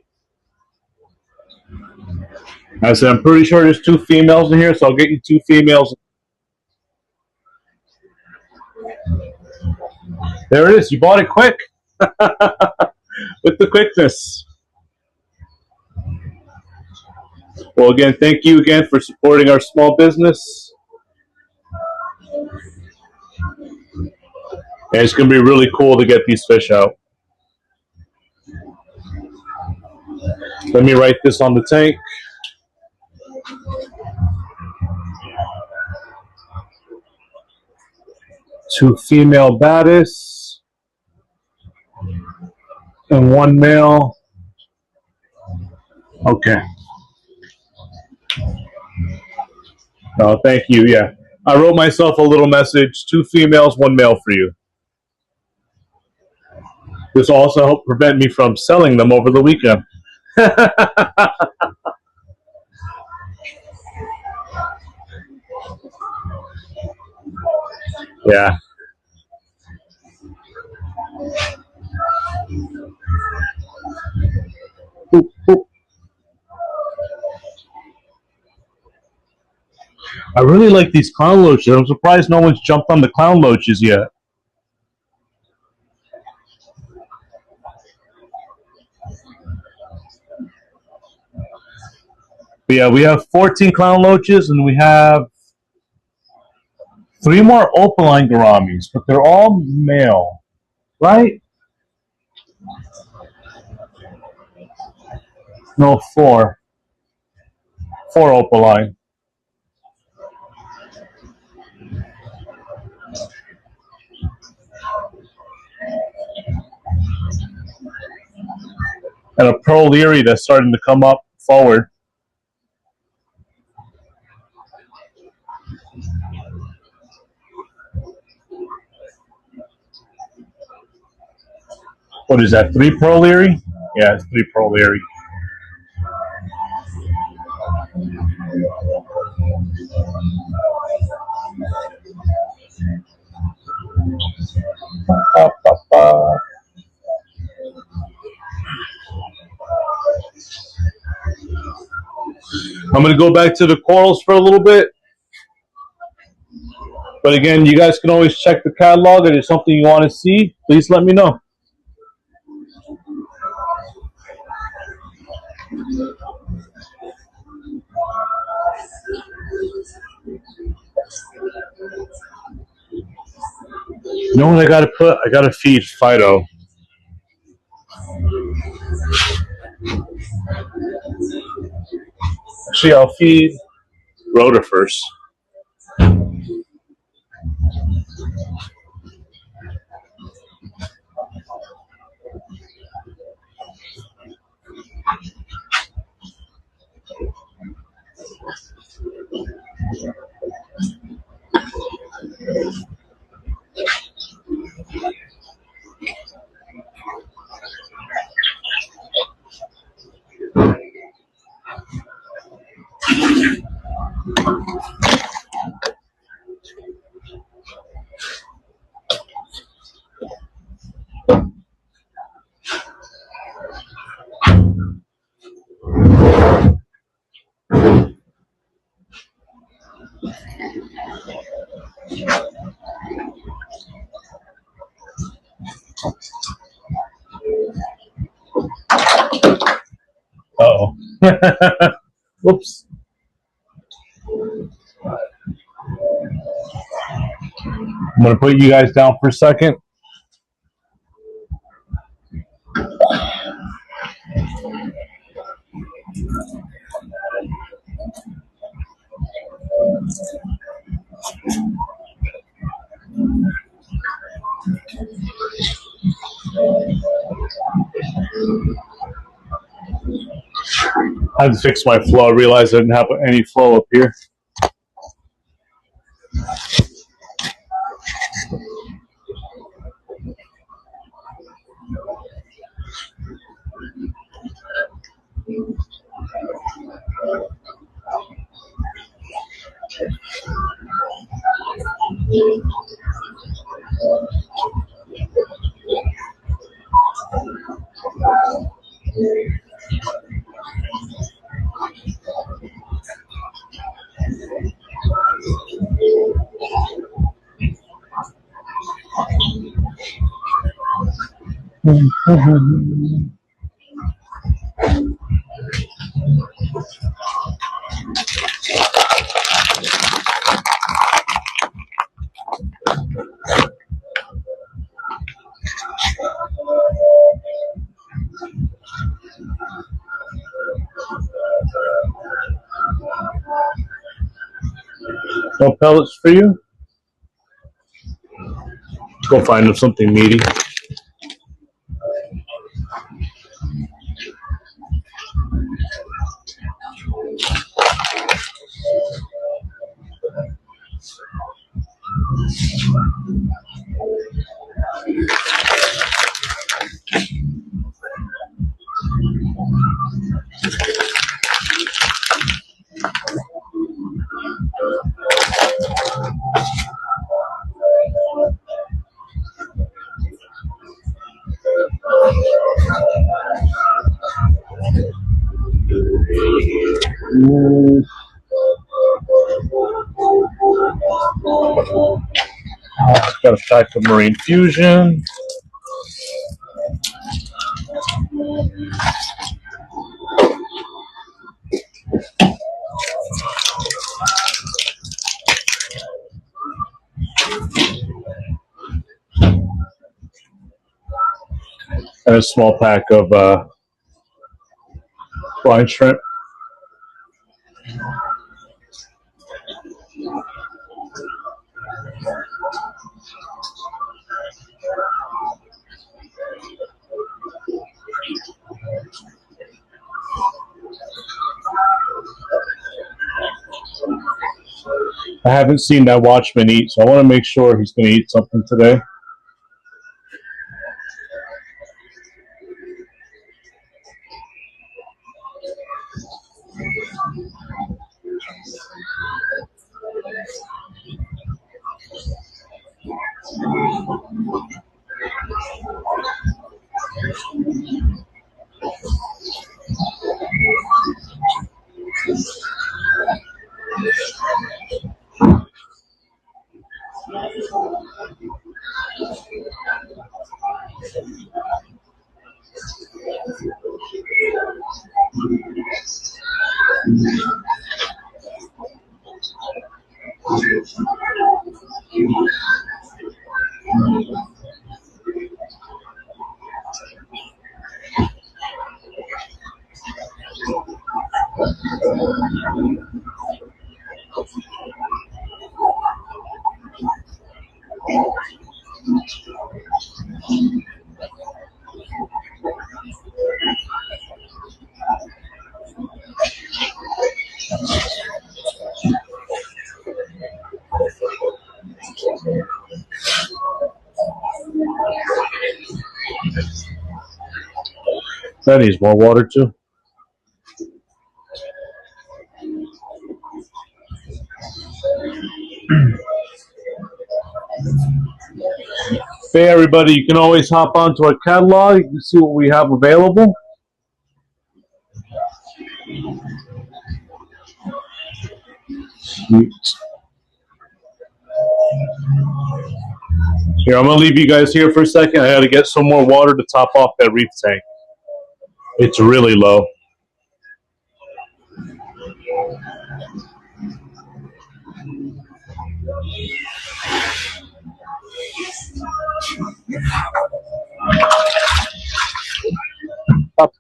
I said I'm pretty sure there's 2 females in here, so I'll get you 2 females. There it is. You bought it quick. With the quickness. Well, again, thank you again for supporting our small business. And it's going to be really cool to get these fish out. Let me write this on the tank. 2 female bettas and 1 male. Okay. Oh, thank you. Yeah. I wrote myself a little message. 2 females, 1 male for you. This will also help prevent me from selling them over the weekend. Yeah. Oop, oop. I really like these clown loaches. I'm surprised no one's jumped on the clown loaches yet. But yeah, we have 14 clown loaches, and we have 3 more opaline gouramis, but they're all male, right? No, 4. 4 opaline. And a pearl leary that's starting to come up forward. What is that, 3 pearl leary? Yeah, it's 3 pearl leary. I'm going to go back to the corals for a little bit. But again, you guys can always check the catalog. If there's something you want to see, please let me know. You know what I gotta put? I gotta feed Fido. Actually, I'll feed Rhoda first. Uh-oh. Whoops. I'm gonna put you guys down for a second. I had to fix my flow. I realized I didn't have any flow up here. more pellets for you. Go find them something meaty. Got a pack of Marine Fusion. And a small pack of brine shrimp. I haven't seen that watchman eat, so I want to make sure he's going to eat something today. That needs more water too. Hey everybody, you can always hop onto our catalog. You can see what we have available. Sweet. Here, I'm going to leave you guys here for a second. I got to get some more water to top off that reef tank. It's really low. Up.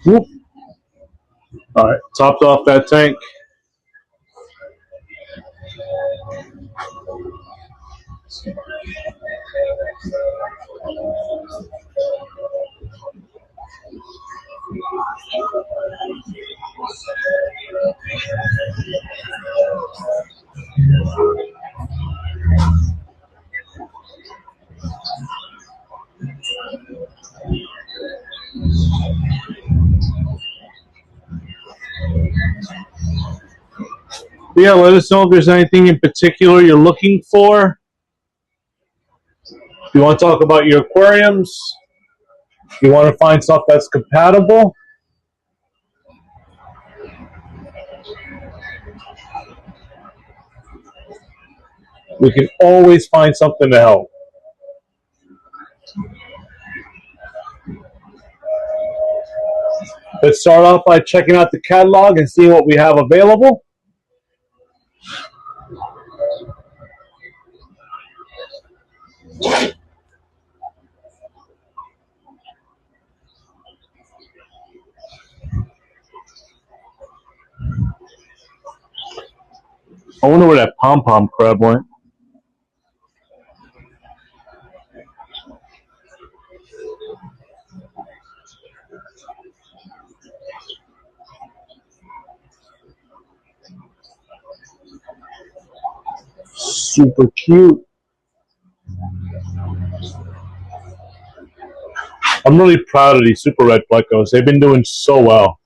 Whoop. All right, topped off that tank. But yeah, let us know if there's anything in particular you're looking for. If you want to talk about your aquariums, if you want to find stuff that's compatible, we can always find something to help. Let's start off by checking out the catalog and seeing what we have available. I wonder where that pom-pom crab went. Super cute. I'm really proud of these super red plecos. They've been doing so well.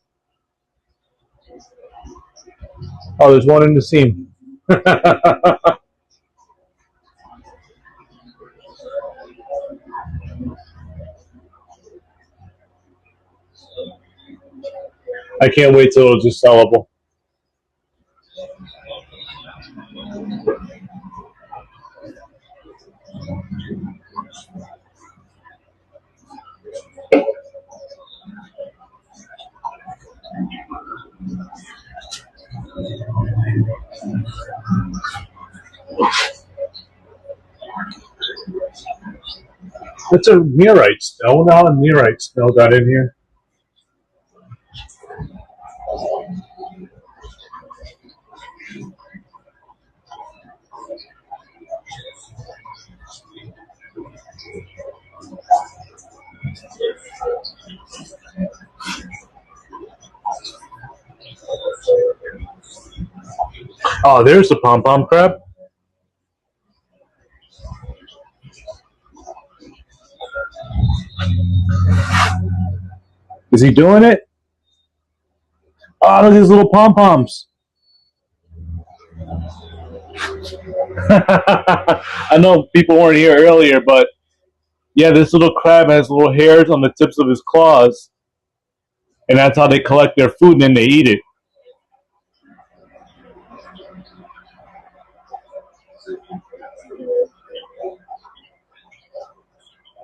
Oh, there's one in the seam. I can't wait till it's just sellable. What's a meteorite snow? I wonder how a meteorite snow got in here. Oh, there's the pom-pom crab. Is he doing it? Oh, look at his little pom-poms. I know people weren't here earlier, but yeah, this little crab has little hairs on the tips of his claws, and that's how they collect their food, and then they eat it.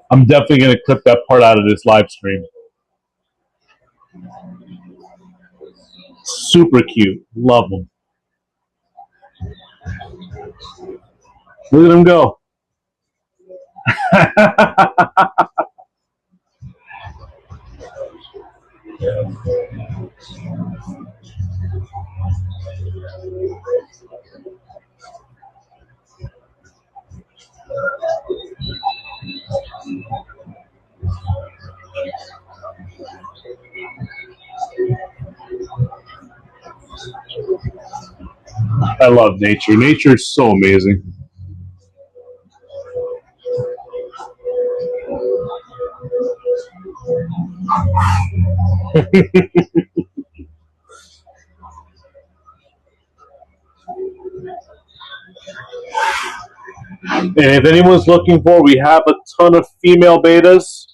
I'm definitely going to clip that part out of this live stream. Super cute. Love them. Look at him go. I love nature. Nature is so amazing. And if anyone's looking for, we have a ton of female bettas.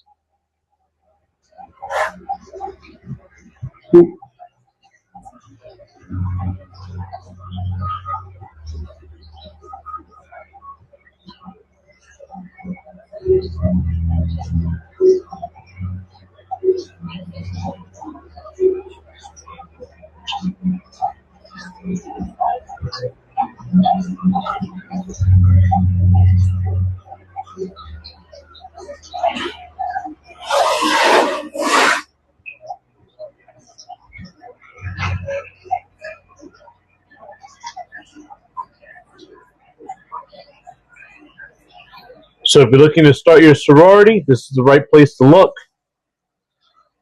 So if you're looking to start your sorority, this is the right place to look.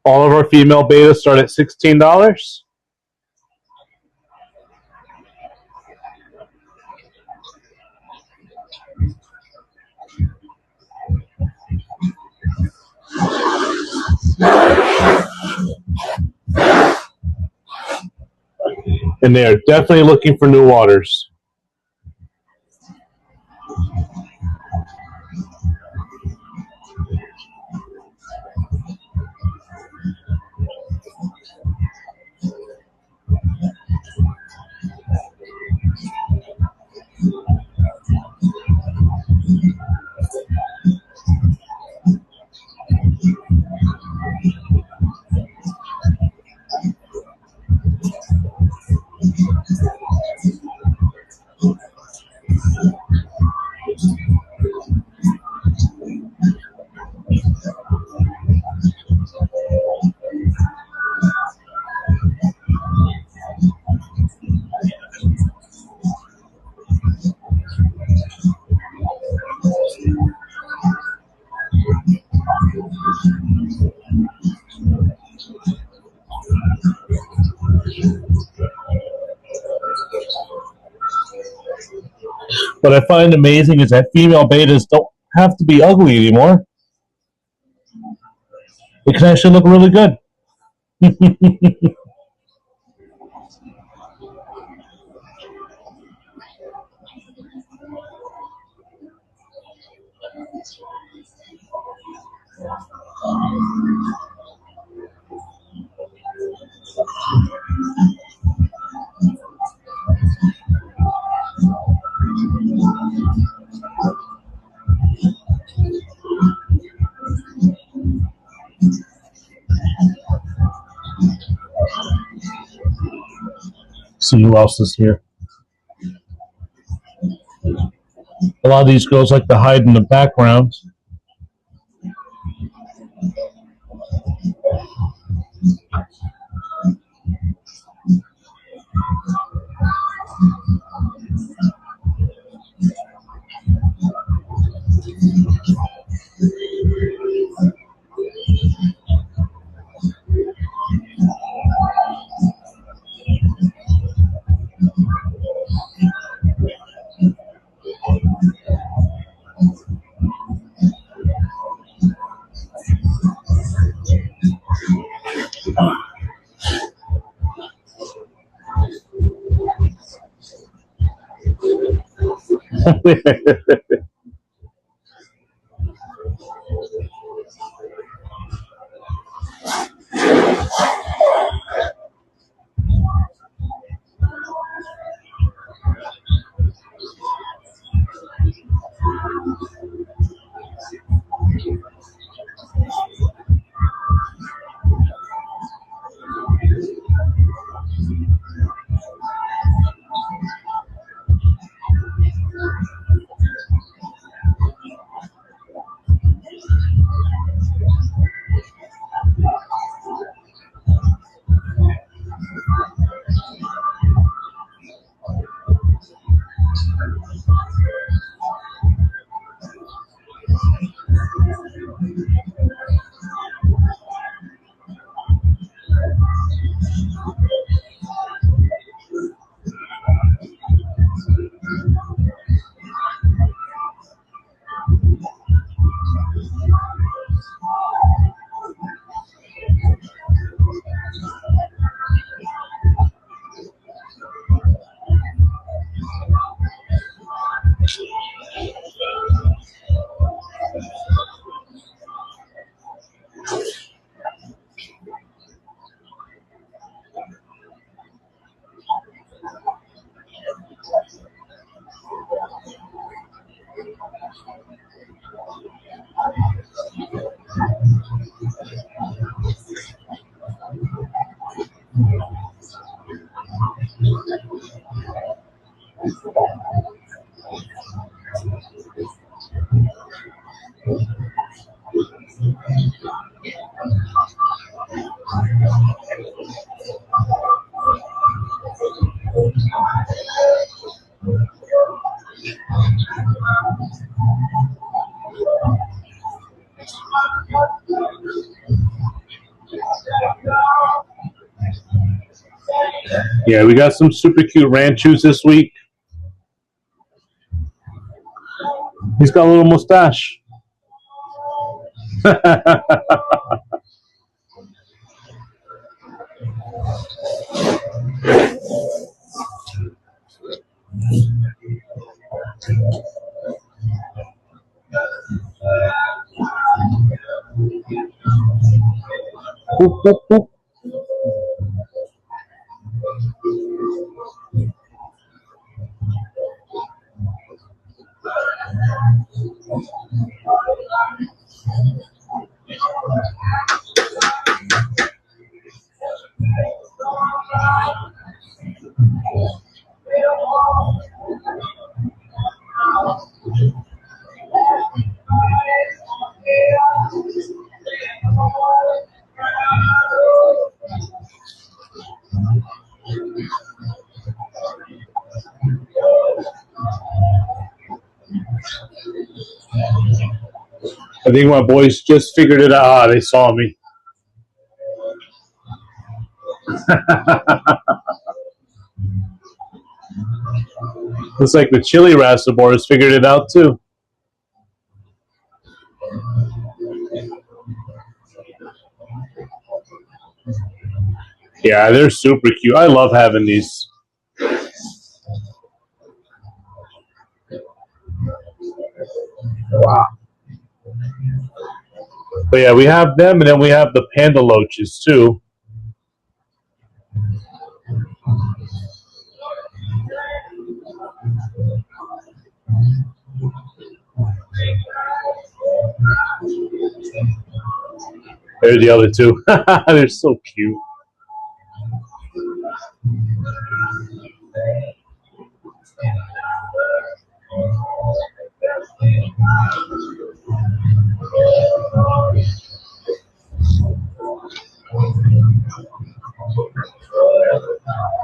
All of our female betas start at $16. And they are definitely looking for new waters. What I find amazing is that female betas don't have to be ugly anymore. They can actually look really good. See who else is here. A lot of these girls like to hide in the background. Yeah, we got some super cute ranchos this week. He's got a little mustache. Boop, boop, boop. I think my boys just figured it out. Ah, they saw me. Looks like the chili reservoirs figured it out too. Yeah, they're super cute. I love having these. Wow. But yeah, we have them, and then we have the panda loaches too. There's the other two. They're so cute.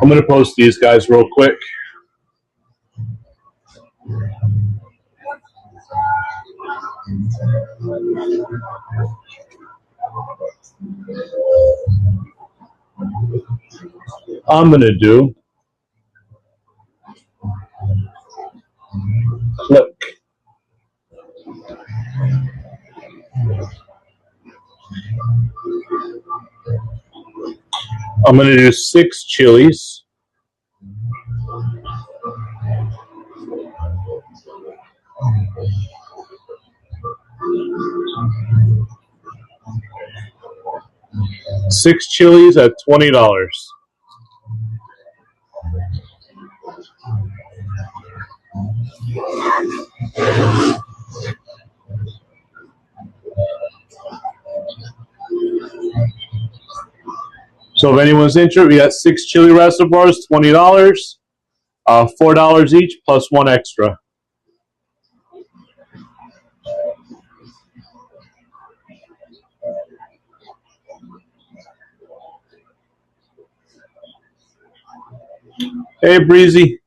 I'm gonna post these guys real quick. I'm gonna do click. I'm gonna do 6 chilies. Six chilies at $20. So if anyone's interested, we got 6 chili reservoirs, $20. $4 each plus one extra. Hey, Breezy.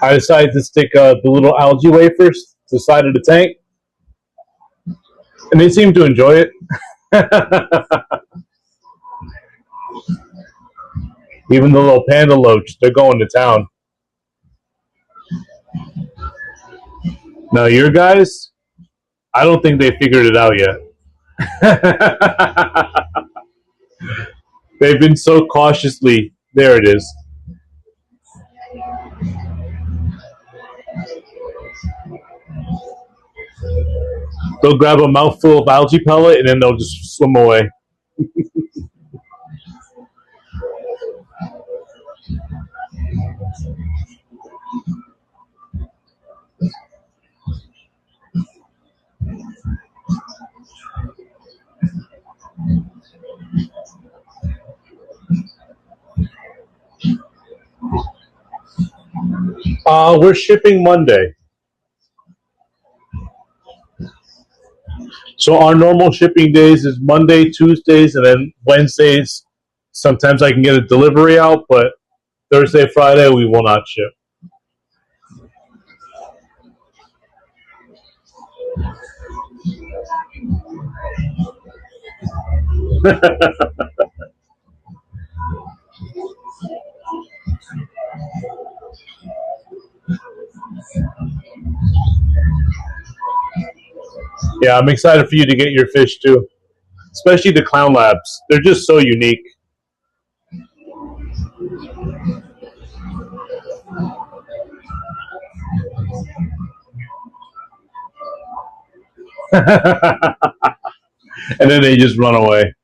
I decided to stick the little algae wafers to the side of the tank, and they seem to enjoy it. Even the little panda loach, they're going to town. Now, your guys, I don't think they figured it out yet. They've been so cautiously. There it is. They'll grab a mouthful of algae pellet and then they'll just swim away. We're shipping Monday. So our normal shipping days is Monday, Tuesdays, and then Wednesdays. Sometimes I can get a delivery out, but Thursday, Friday, we will not ship. Yeah, I'm excited for you to get your fish too, especially the clown labs. They're just so unique. And then they just run away.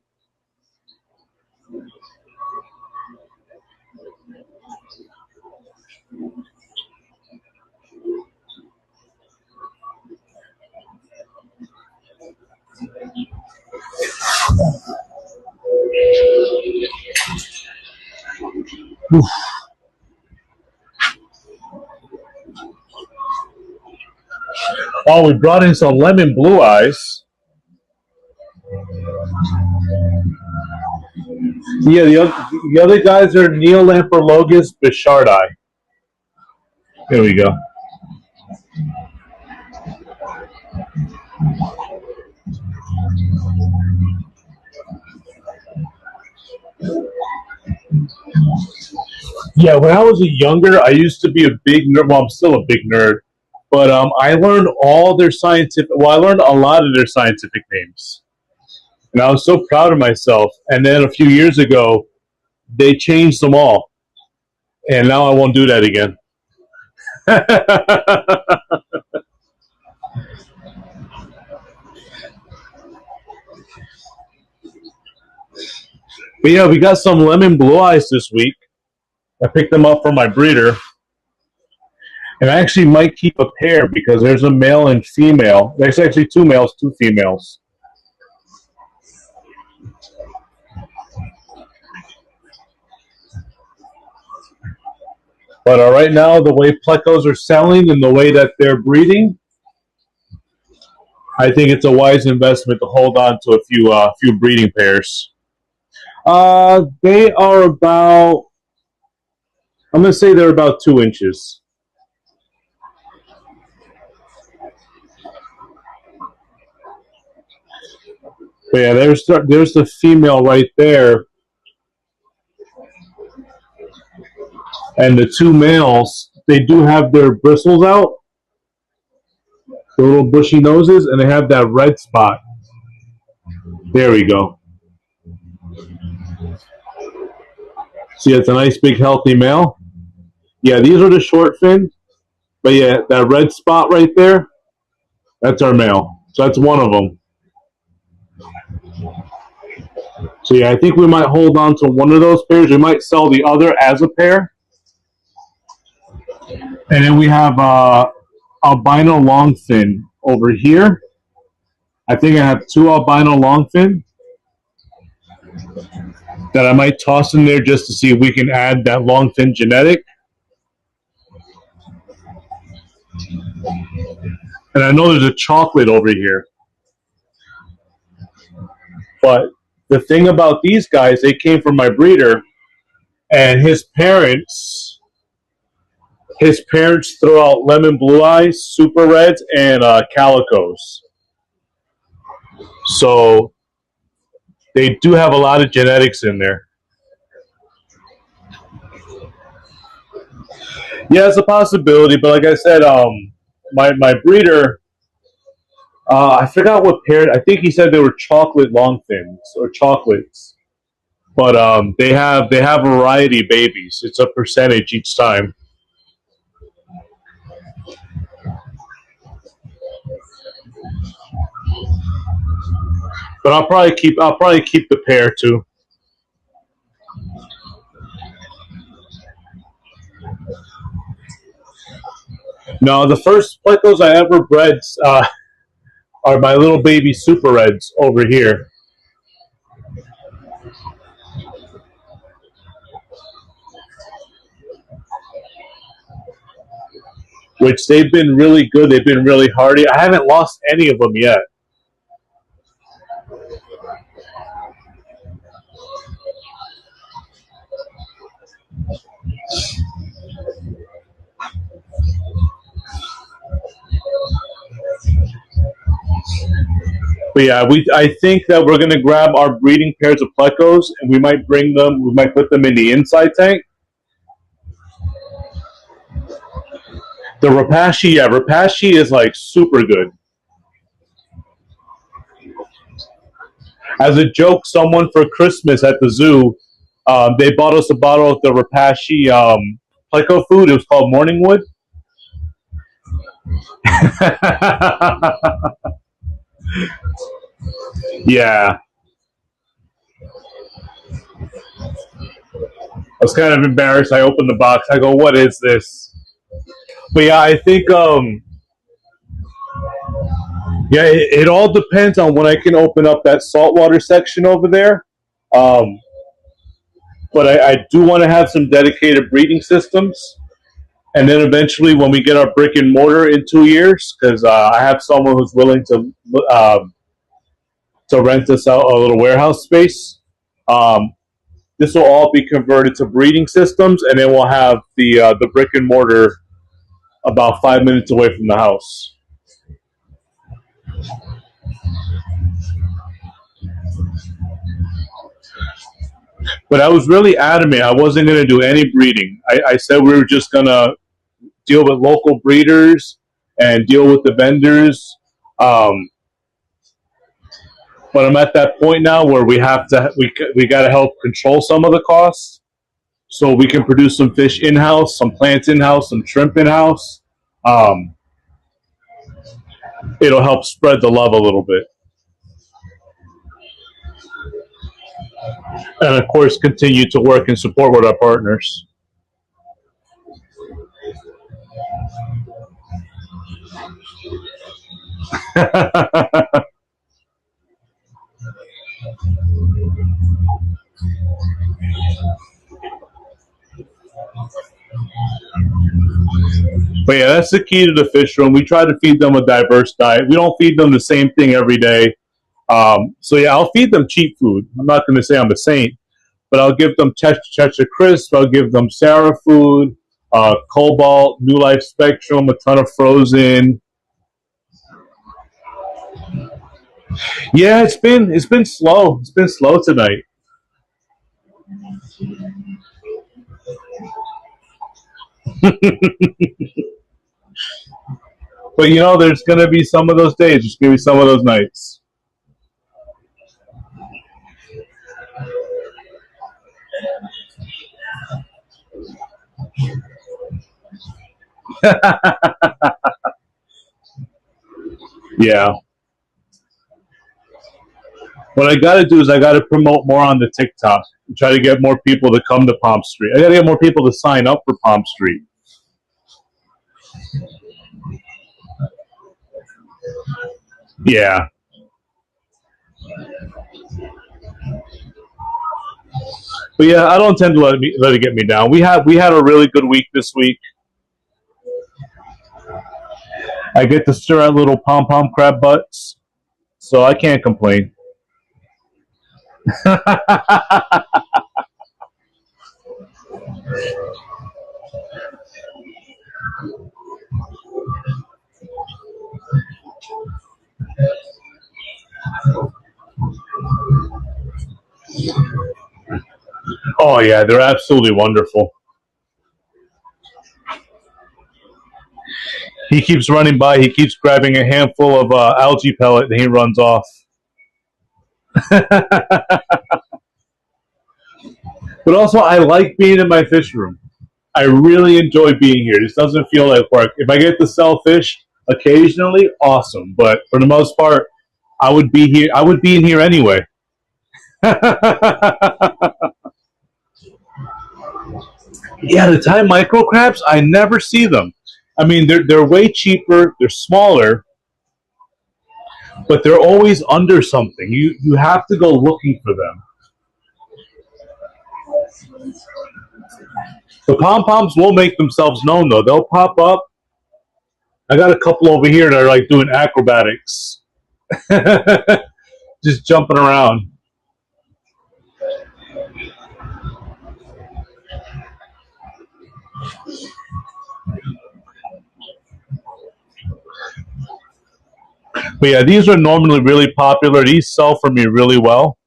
Oh, we brought in some lemon blue eyes. Yeah, the other guys are Neolamprologus bishardi. There we go. Yeah, when I was a younger, I used to be a big nerd. Well, I'm still a big nerd, but I learned all their scientific. Well, I learned a lot of their scientific names, and I was so proud of myself. And then a few years ago, they changed them all, and now I won't do that again. But yeah, we got some lemon blue eyes this week. I picked them up from my breeder, and I actually might keep a pair because there's a male and female. There's actually two males, two females. But right now, the way plecos are selling and the way that they're breeding, I think it's a wise investment to hold on to a few breeding pairs. They are about. I'm gonna say they're about 2 inches. But yeah, there's the female right there, and the two males. They do have their bristles out, the little bushy noses, and they have that red spot. There we go. See, it's a nice big healthy male. Yeah, these are the short fin, but yeah, that red spot right there, that's our male. So that's one of them. So yeah, I think we might hold on to one of those pairs. We might sell the other as a pair. And then we have albino longfin over here. I think I have two albino longfin that I might toss in there just to see if we can add that longfin genetic. And I know there's a chocolate over here. But the thing about these guys, they came from my breeder, and his parents throw out lemon blue eyes, super reds, and calicos. So they do have a lot of genetics in there. Yeah, it's a possibility, but like I said, my breeder, I forgot what pair. I think he said they were chocolate longfins or chocolates, but they have variety babies. It's a percentage each time. But I'll probably keep the pair too. No, the first plecos I ever bred are my little baby super reds over here. which they've been really good. They've been really hardy. I haven't lost any of them yet. But yeah, I think that we're gonna grab our breeding pairs of plecos and we might bring them. We might put them in the inside tank. The Rapashi, yeah, Rapashi is like super good. As a joke, someone for Christmas at the zoo, they bought us a bottle of the Rapashi pleco food. It was called Morningwood. Yeah, I was kind of embarrassed. I opened the box. I go, "What is this?" But yeah, I think yeah, it all depends on when I can open up that saltwater section over there. Um, but I do want to have some dedicated breeding systems, and then eventually, when we get our brick and mortar in 2 years, because I have someone who's willing to rent us out a little warehouse space. Um, this will all be converted to breeding systems, and then we'll have the brick and mortar about 5 minutes away from the house. But I was really adamant I wasn't going to do any breeding. I said we were just going to deal with local breeders and deal with the vendors. Um, but I'm at that point now where we got to help control some of the costs, so we can produce some fish in house, some plants in house, some shrimp in house. Um, it'll help spread the love a little bit, and of course, continue to work and support with our partners. But yeah, that's the key to the fish room. We try to feed them a diverse diet. We don't feed them the same thing every day. So yeah, I'll feed them cheap food. I'm not going to say I'm a saint, but I'll give them Checha Crisp. I'll give them Sarah food, Cobalt, New Life Spectrum, a ton of frozen. Yeah, it's been slow. It's been slow tonight. But there's going to be some of those days. There's going to be some of those nights. Yeah. What I got to do is I got to promote more on the TikTok. Try to get more people to come to Palm Street. I got to get more people to sign up for Palm Street. Yeah. But yeah, I don't intend to let it get me down. We had a really good week this week. I get to stir out little pom pom crab butts, so I can't complain. Oh yeah, they're absolutely wonderful. He keeps running by. He keeps grabbing a handful of algae pellet, and he runs off. But also, I like being in my fish room. I really enjoy being here. This doesn't feel like work. If I get to sell fish occasionally, awesome. But for the most part, I would be here. I would be in here anyway. Yeah, the Thai micro crabs, I never see them. I mean, they're way cheaper. They're smaller, but they're always under something. You have to go looking for them. The pom poms will make themselves known though. They'll pop up. I got a couple over here that are like doing acrobatics, just jumping around. But yeah, these are normally really popular. These sell for me really well.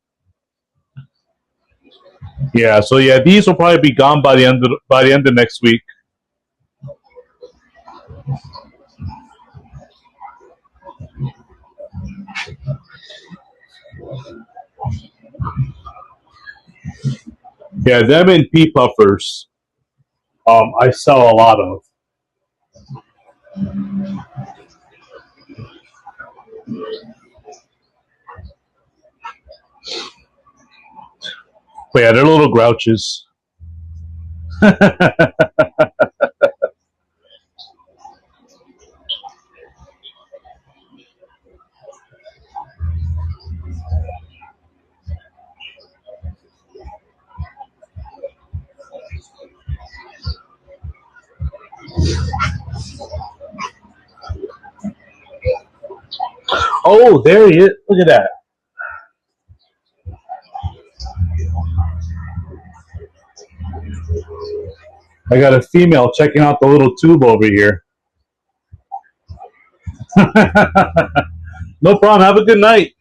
Yeah, so yeah, these will probably be gone by the end of next week. Yeah, them and pea puffers. I sell a lot of. But yeah, they're little grouches. Oh, there he is. Look at that. I got a female checking out the little tube over here. No problem. Have a good night.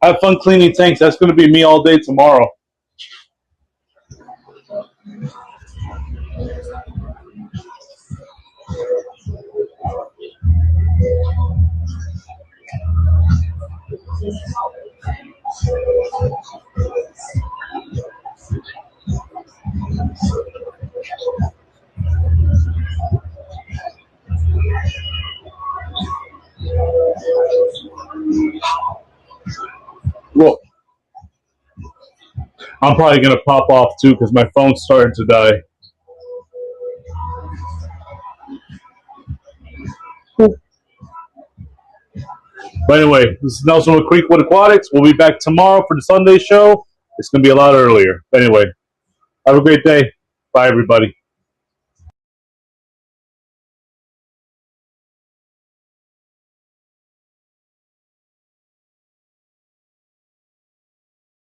Have fun cleaning tanks. That's going to be me all day tomorrow. Well, I'm probably going to pop off too because my phone's starting to die. Cool. But anyway, this is Nelson with Creekwood.aquatics. We'll be back tomorrow for the Sunday show. It's going to be a lot earlier. Anyway, have a great day. Bye, everybody.